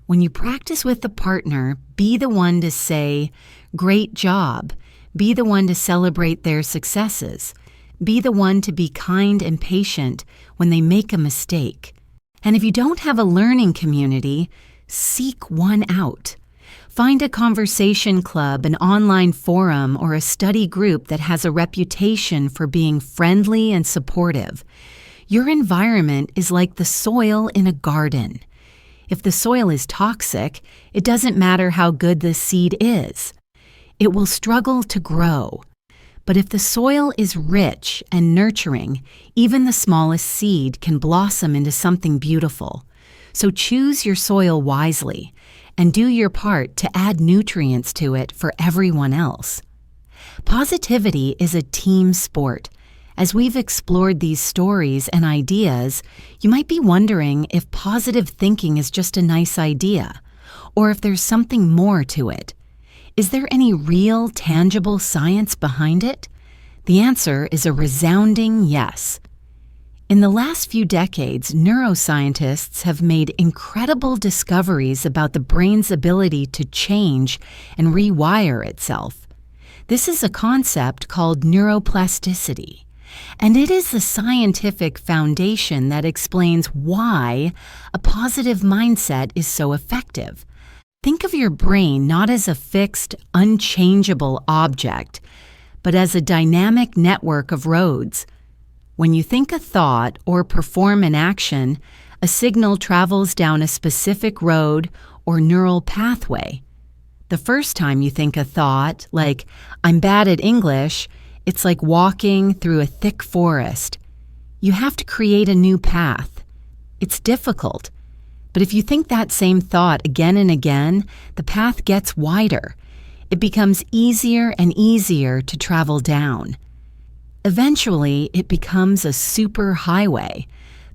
When you practice with a partner, be the one to say, "Great job." Be the one to celebrate their successes. Be the one to be kind and patient when they make a mistake. And if you don't have a learning community, seek one out. Find a conversation club, an online forum, or a study group that has a reputation for being friendly and supportive. Your environment is like the soil in a garden. If the soil is toxic, it doesn't matter how good the seed is. It will struggle to grow. But if the soil is rich and nurturing, even the smallest seed can blossom into something beautiful. So choose your soil wisely and do your part to add nutrients to it for everyone else. Positivity is a team sport. As we've explored these stories and ideas, you might be wondering if positive thinking is just a nice idea, or if there's something more to it. Is there any real, tangible science behind it? The answer is a resounding yes. In the last few decades, neuroscientists have made incredible discoveries about the brain's ability to change and rewire itself. This is a concept called neuroplasticity, and it is the scientific foundation that explains why a positive mindset is so effective. Think of your brain not as a fixed, unchangeable object, but as a dynamic network of roads. When you think a thought or perform an action, a signal travels down a specific road or neural pathway. The first time you think a thought, like, "I'm bad at English," it's like walking through a thick forest. You have to create a new path. It's difficult. But if you think that same thought again and again, the path gets wider. It becomes easier and easier to travel down. Eventually, it becomes a super highway.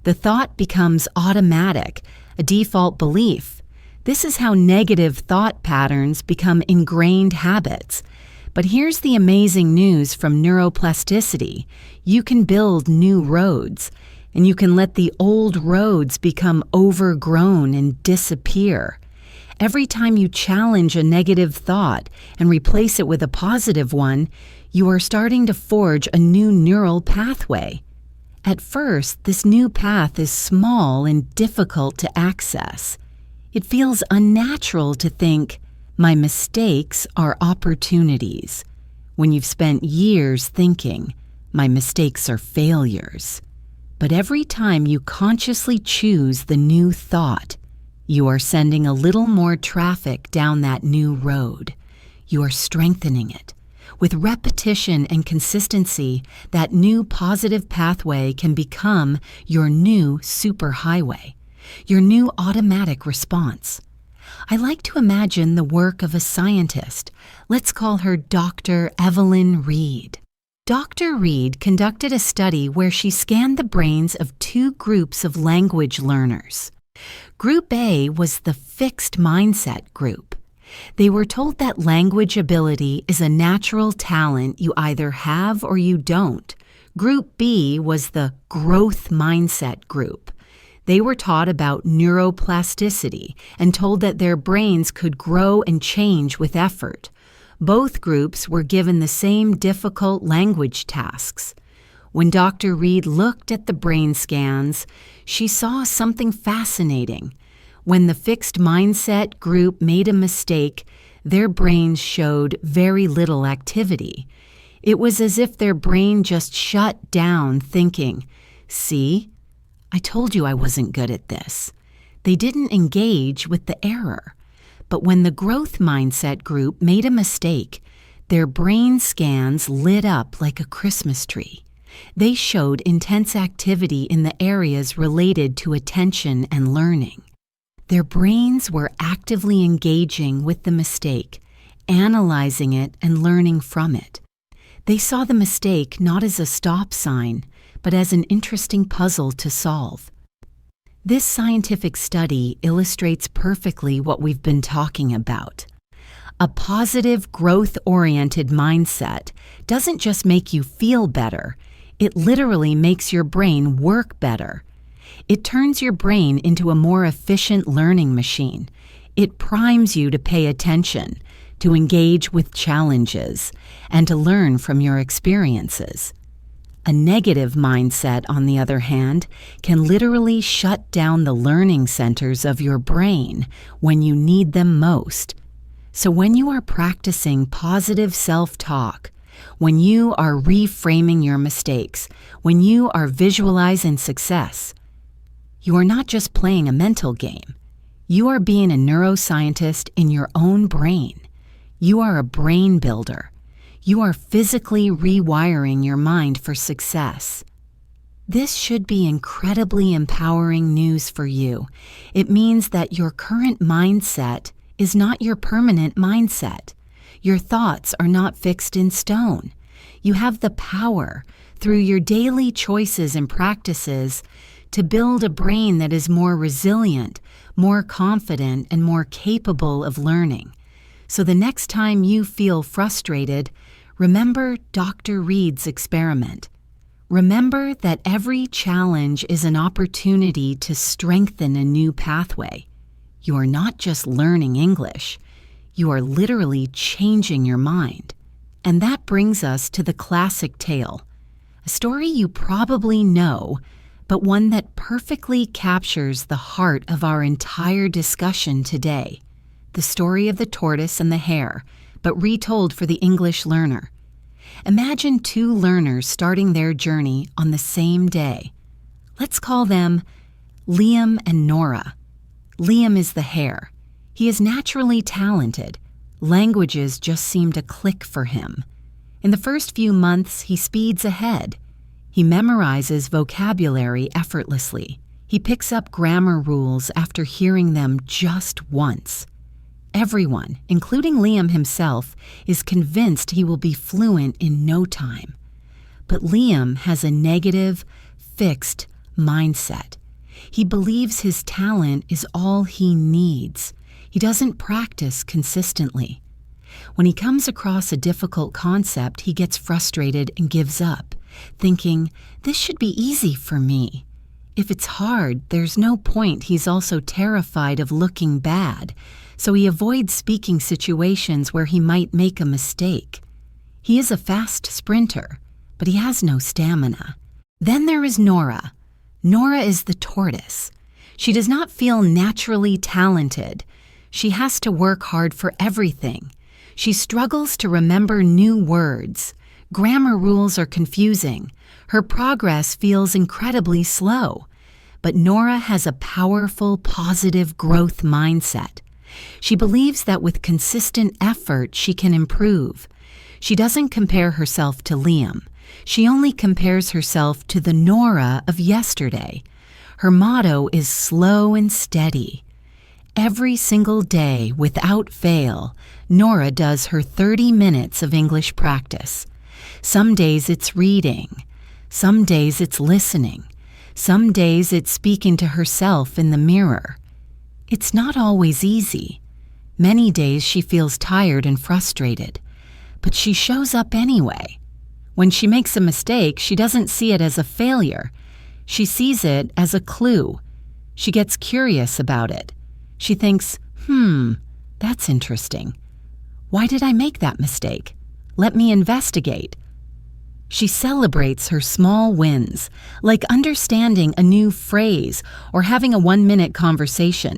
The thought becomes automatic, a default belief. This is how negative thought patterns become ingrained habits. But here's the amazing news from neuroplasticity. You can build new roads, and you can let the old roads become overgrown and disappear. Every time you challenge a negative thought and replace it with a positive one, you are starting to forge a new neural pathway. At first, this new path is small and difficult to access. It feels unnatural to think, "My mistakes are opportunities," when you've spent years thinking, "My mistakes are failures." But every time you consciously choose the new thought, you are sending a little more traffic down that new road. You are strengthening it. With repetition and consistency, that new positive pathway can become your new superhighway, your new automatic response. I like to imagine the work of a scientist. Let's call her Dr. Evelyn Reed. Dr. Reed conducted a study where she scanned the brains of two groups of language learners. Group A was the fixed mindset group. They were told that language ability is a natural talent you either have or you don't. Group B was the growth mindset group. They were taught about neuroplasticity and told that their brains could grow and change with effort. Both groups were given the same difficult language tasks. When Dr. Reed looked at the brain scans, she saw something fascinating. When the fixed mindset group made a mistake, their brains showed very little activity. It was as if their brain just shut down, thinking, "See, I told you I wasn't good at this." They didn't engage with the error. But when the growth mindset group made a mistake, their brain scans lit up like a Christmas tree. They showed intense activity in the areas related to attention and learning. Their brains were actively engaging with the mistake, analyzing it and learning from it. They saw the mistake not as a stop sign, but as an interesting puzzle to solve. This scientific study illustrates perfectly what we've been talking about. A positive, growth-oriented mindset doesn't just make you feel better, it literally makes your brain work better. It turns your brain into a more efficient learning machine. It primes you to pay attention, to engage with challenges, and to learn from your experiences. A negative mindset, on the other hand, can literally shut down the learning centers of your brain when you need them most. So when you are practicing positive self-talk, when you are reframing your mistakes, when you are visualizing success, you are not just playing a mental game. You are being a neuroscientist in your own brain. You are a brain builder. You are physically rewiring your mind for success. This should be incredibly empowering news for you. It means that your current mindset is not your permanent mindset. Your thoughts are not fixed in stone. You have the power, through your daily choices and practices, to build a brain that is more resilient, more confident, and more capable of learning. So the next time you feel frustrated, remember Dr. Reed's experiment. Remember that every challenge is an opportunity to strengthen a new pathway. You are not just learning English, you are literally changing your mind. And that brings us to the classic tale, a story you probably know, but one that perfectly captures the heart of our entire discussion today. The story of the tortoise and the hare, but retold for the English learner. Imagine two learners starting their journey on the same day. Let's call them Liam and Nora. Liam is the hare. He is naturally talented. Languages just seem to click for him. In the first few months, he speeds ahead. He memorizes vocabulary effortlessly. He picks up grammar rules after hearing them just once. Everyone, including Liam himself, is convinced he will be fluent in no time. But Liam has a negative, fixed mindset. He believes his talent is all he needs. He doesn't practice consistently. When he comes across a difficult concept, he gets frustrated and gives up, thinking, "This should be easy for me." If it's hard, there's no point. He's also terrified of looking bad, so he avoids speaking situations where he might make a mistake. He is a fast sprinter, but he has no stamina. Then there is Nora. Nora is the tortoise. She does not feel naturally talented. She has to work hard for everything. She struggles to remember new words. Grammar rules are confusing. Her progress feels incredibly slow. But Nora has a powerful, positive growth mindset. She believes that with consistent effort, she can improve. She doesn't compare herself to Liam. She only compares herself to the Nora of yesterday. Her motto is slow and steady. Every single day, without fail, Nora does her 30 minutes of English practice. Some days it's reading. Some days it's listening. Some days it's speaking to herself in the mirror. It's not always easy. Many days she feels tired and frustrated, but she shows up anyway. When she makes a mistake, she doesn't see it as a failure. She sees it as a clue. She gets curious about it. She thinks, that's interesting. Why did I make that mistake? Let me investigate. She celebrates her small wins, like understanding a new phrase or having a 1-minute conversation.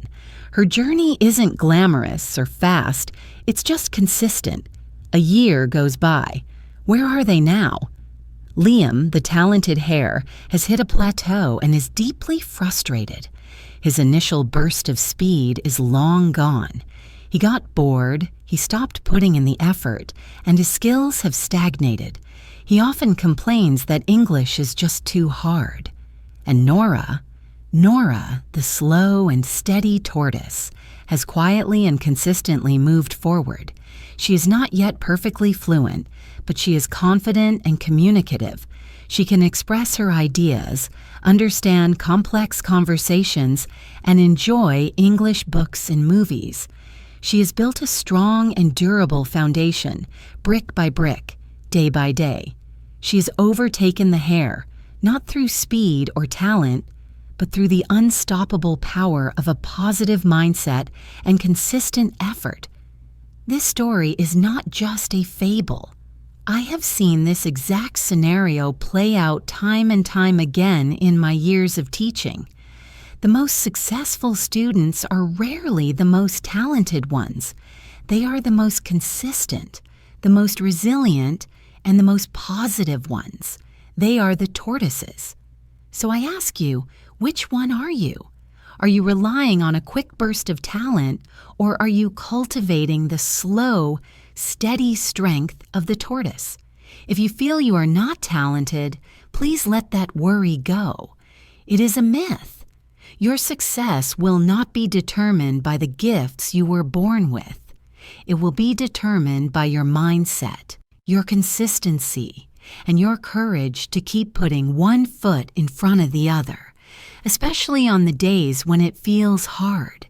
Her journey isn't glamorous or fast, it's just consistent. A year goes by. Where are they now? Liam, the talented hare, has hit a plateau and is deeply frustrated. His initial burst of speed is long gone. He got bored, he stopped putting in the effort, and his skills have stagnated. He often complains that English is just too hard. And Nora, the slow and steady tortoise, has quietly and consistently moved forward. She is not yet perfectly fluent, but she is confident and communicative. She can express her ideas, understand complex conversations, and enjoy English books and movies. She has built a strong and durable foundation, brick by brick, day by day. She has overtaken the hare, not through speed or talent, but through the unstoppable power of a positive mindset and consistent effort. This story is not just a fable. I have seen this exact scenario play out time and time again in my years of teaching. The most successful students are rarely the most talented ones. They are the most consistent, the most resilient, and the most positive ones. They are the tortoises. So I ask you, which one are you? Are you relying on a quick burst of talent, or are you cultivating the slow, steady strength of the tortoise? If you feel you are not talented, please let that worry go. It is a myth. Your success will not be determined by the gifts you were born with. It will be determined by your mindset, your consistency, and your courage to keep putting one foot in front of the other, especially on the days when it feels hard.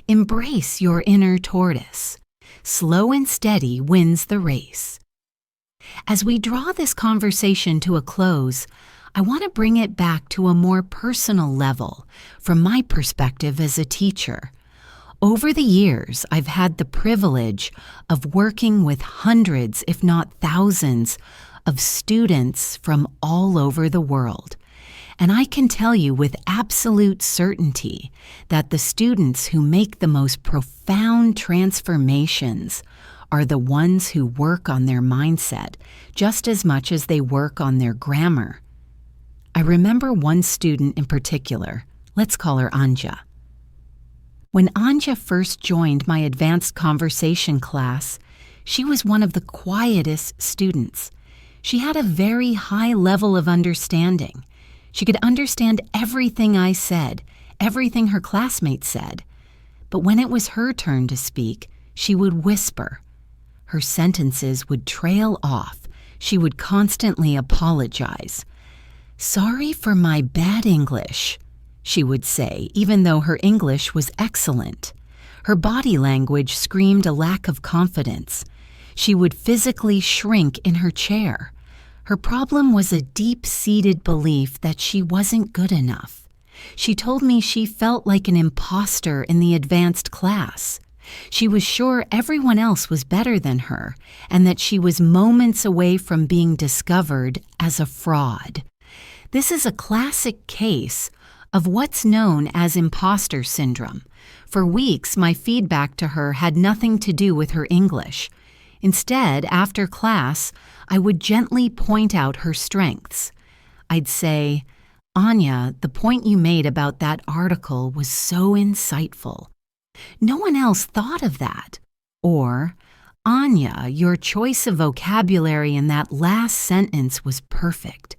Embrace your inner tortoise. Slow and steady wins the race. As we draw this conversation to a close, I want to bring it back to a more personal level from my perspective as a teacher. Over the years, I've had the privilege of working with hundreds, if not thousands, of students from all over the world. And I can tell you with absolute certainty that the students who make the most profound transformations are the ones who work on their mindset just as much as they work on their grammar. I remember one student in particular. Let's call her Anja. When Anja first joined my advanced conversation class, she was one of the quietest students. She had a very high level of understanding. She could understand everything I said, everything her classmates said. But when it was her turn to speak, she would whisper. Her sentences would trail off. She would constantly apologize. "Sorry for my bad English," she would say, even though her English was excellent. Her body language screamed a lack of confidence. She would physically shrink in her chair. Her problem was a deep-seated belief that she wasn't good enough. She told me she felt like an imposter in the advanced class. She was sure everyone else was better than her and that she was moments away from being discovered as a fraud. This is a classic case of what's known as imposter syndrome. For weeks, my feedback to her had nothing to do with her English. Instead, after class, I would gently point out her strengths. I'd say, "Anya, the point you made about that article was so insightful. No one else thought of that." Or, "Anya, your choice of vocabulary in that last sentence was perfect."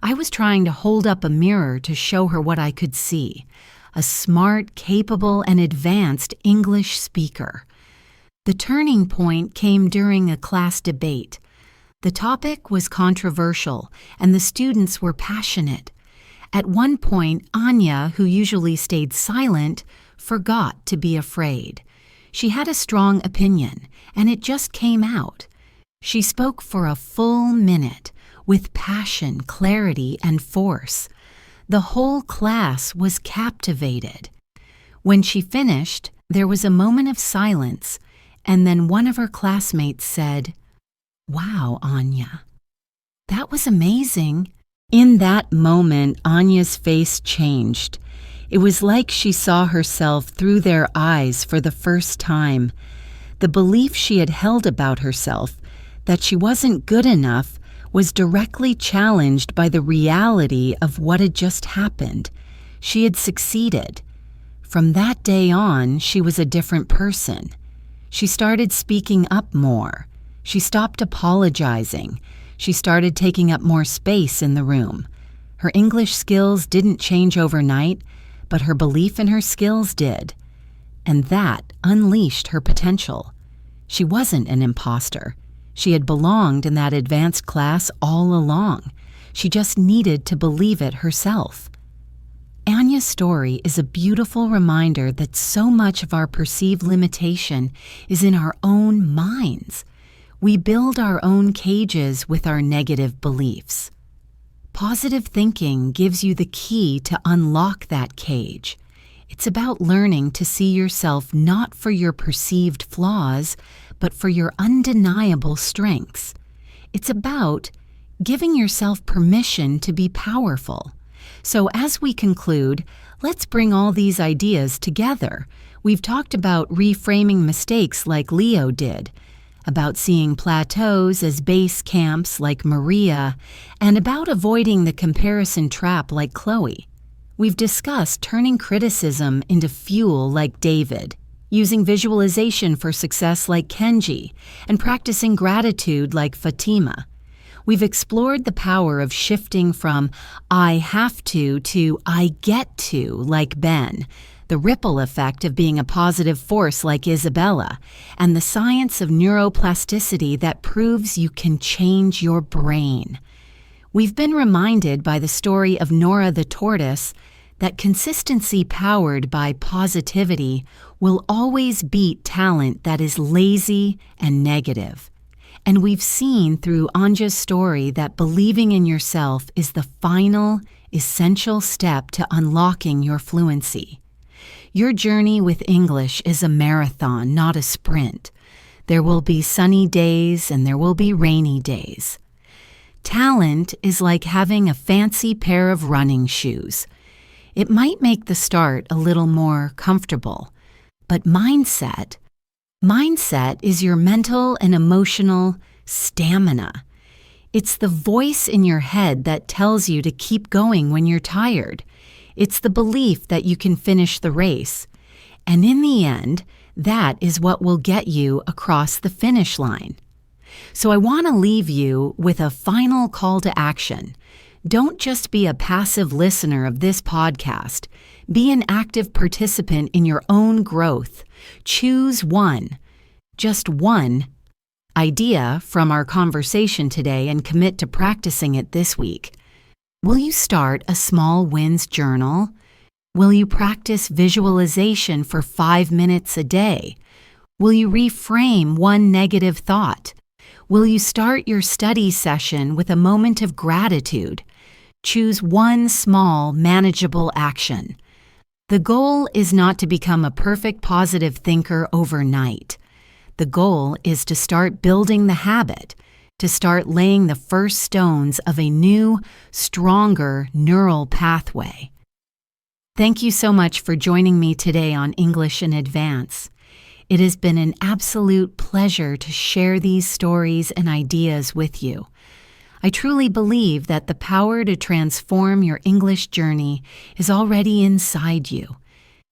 I was trying to hold up a mirror to show her what I could see, a smart, capable, and advanced English speaker. The turning point came during a class debate. The topic was controversial, and the students were passionate. At one point, Anya, who usually stayed silent, forgot to be afraid. She had a strong opinion, and it just came out. She spoke for a full minute, with passion, clarity, and force. The whole class was captivated. When she finished, there was a moment of silence, and then one of her classmates said, "Wow, Anya, that was amazing." In that moment, Anya's face changed. It was like she saw herself through their eyes for the first time. The belief she had held about herself, that she wasn't good enough, was directly challenged by the reality of what had just happened. She had succeeded. From that day on, she was a different person. She started speaking up more. She stopped apologizing. She started taking up more space in the room. Her English skills didn't change overnight, but her belief in her skills did. And that unleashed her potential. She wasn't an imposter. She had belonged in that advanced class all along. She just needed to believe it herself. Anya's story is a beautiful reminder that so much of our perceived limitation is in our own minds. We build our own cages with our negative beliefs. Positive thinking gives you the key to unlock that cage. It's about learning to see yourself not for your perceived flaws, but for your undeniable strengths. It's about giving yourself permission to be powerful. So as we conclude, let's bring all these ideas together. We've talked about reframing mistakes like Leo did, about seeing plateaus as base camps like Maria, and about avoiding the comparison trap like Chloe. We've discussed turning criticism into fuel like David, using visualization for success like Kenji, and practicing gratitude like Fatima. We've explored the power of shifting from "I have to" "I get to" like Ben, the ripple effect of being a positive force like Isabella, and the science of neuroplasticity that proves you can change your brain. We've been reminded by the story of Nora the tortoise that consistency powered by positivity will always beat talent that is lazy and negative. And we've seen through Anja's story that believing in yourself is the final, essential step to unlocking your fluency. Your journey with English is a marathon, not a sprint. There will be sunny days and there will be rainy days. Talent is like having a fancy pair of running shoes. It might make the start a little more comfortable, but mindset is your mental and emotional stamina. It's the voice in your head that tells you to keep going when you're tired. It's the belief that you can finish the race. And in the end, that is what will get you across the finish line. So I want to leave you with a final call to action. Don't just be a passive listener of this podcast. Be an active participant in your own growth. Choose one, just one, idea from our conversation today and commit to practicing it this week. Will you start a small wins journal? Will you practice visualization for 5 minutes a day? Will you reframe one negative thought? Will you start your study session with a moment of gratitude? Choose one small, manageable action. The goal is not to become a perfect positive thinker overnight. The goal is to start building the habit, to start laying the first stones of a new, stronger neural pathway. Thank you so much for joining me today on English in Advance. It has been an absolute pleasure to share these stories and ideas with you. I truly believe that the power to transform your English journey is already inside you.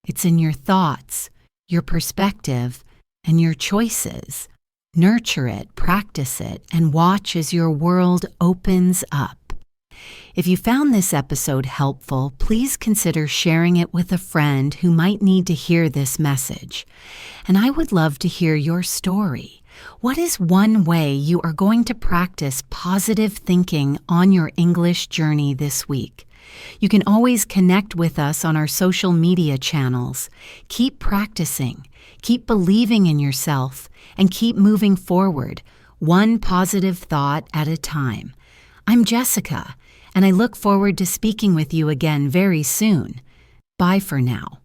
It's in your thoughts, your perspective, and your choices. Nurture it, practice it, and watch as your world opens up. If you found this episode helpful, please consider sharing it with a friend who might need to hear this message. And I would love to hear your story. What is one way you are going to practice positive thinking on your English journey this week? You can always connect with us on our social media channels. Keep practicing, keep believing in yourself, and keep moving forward, one positive thought at a time. I'm Jessica, and I look forward to speaking with you again very soon. Bye for now.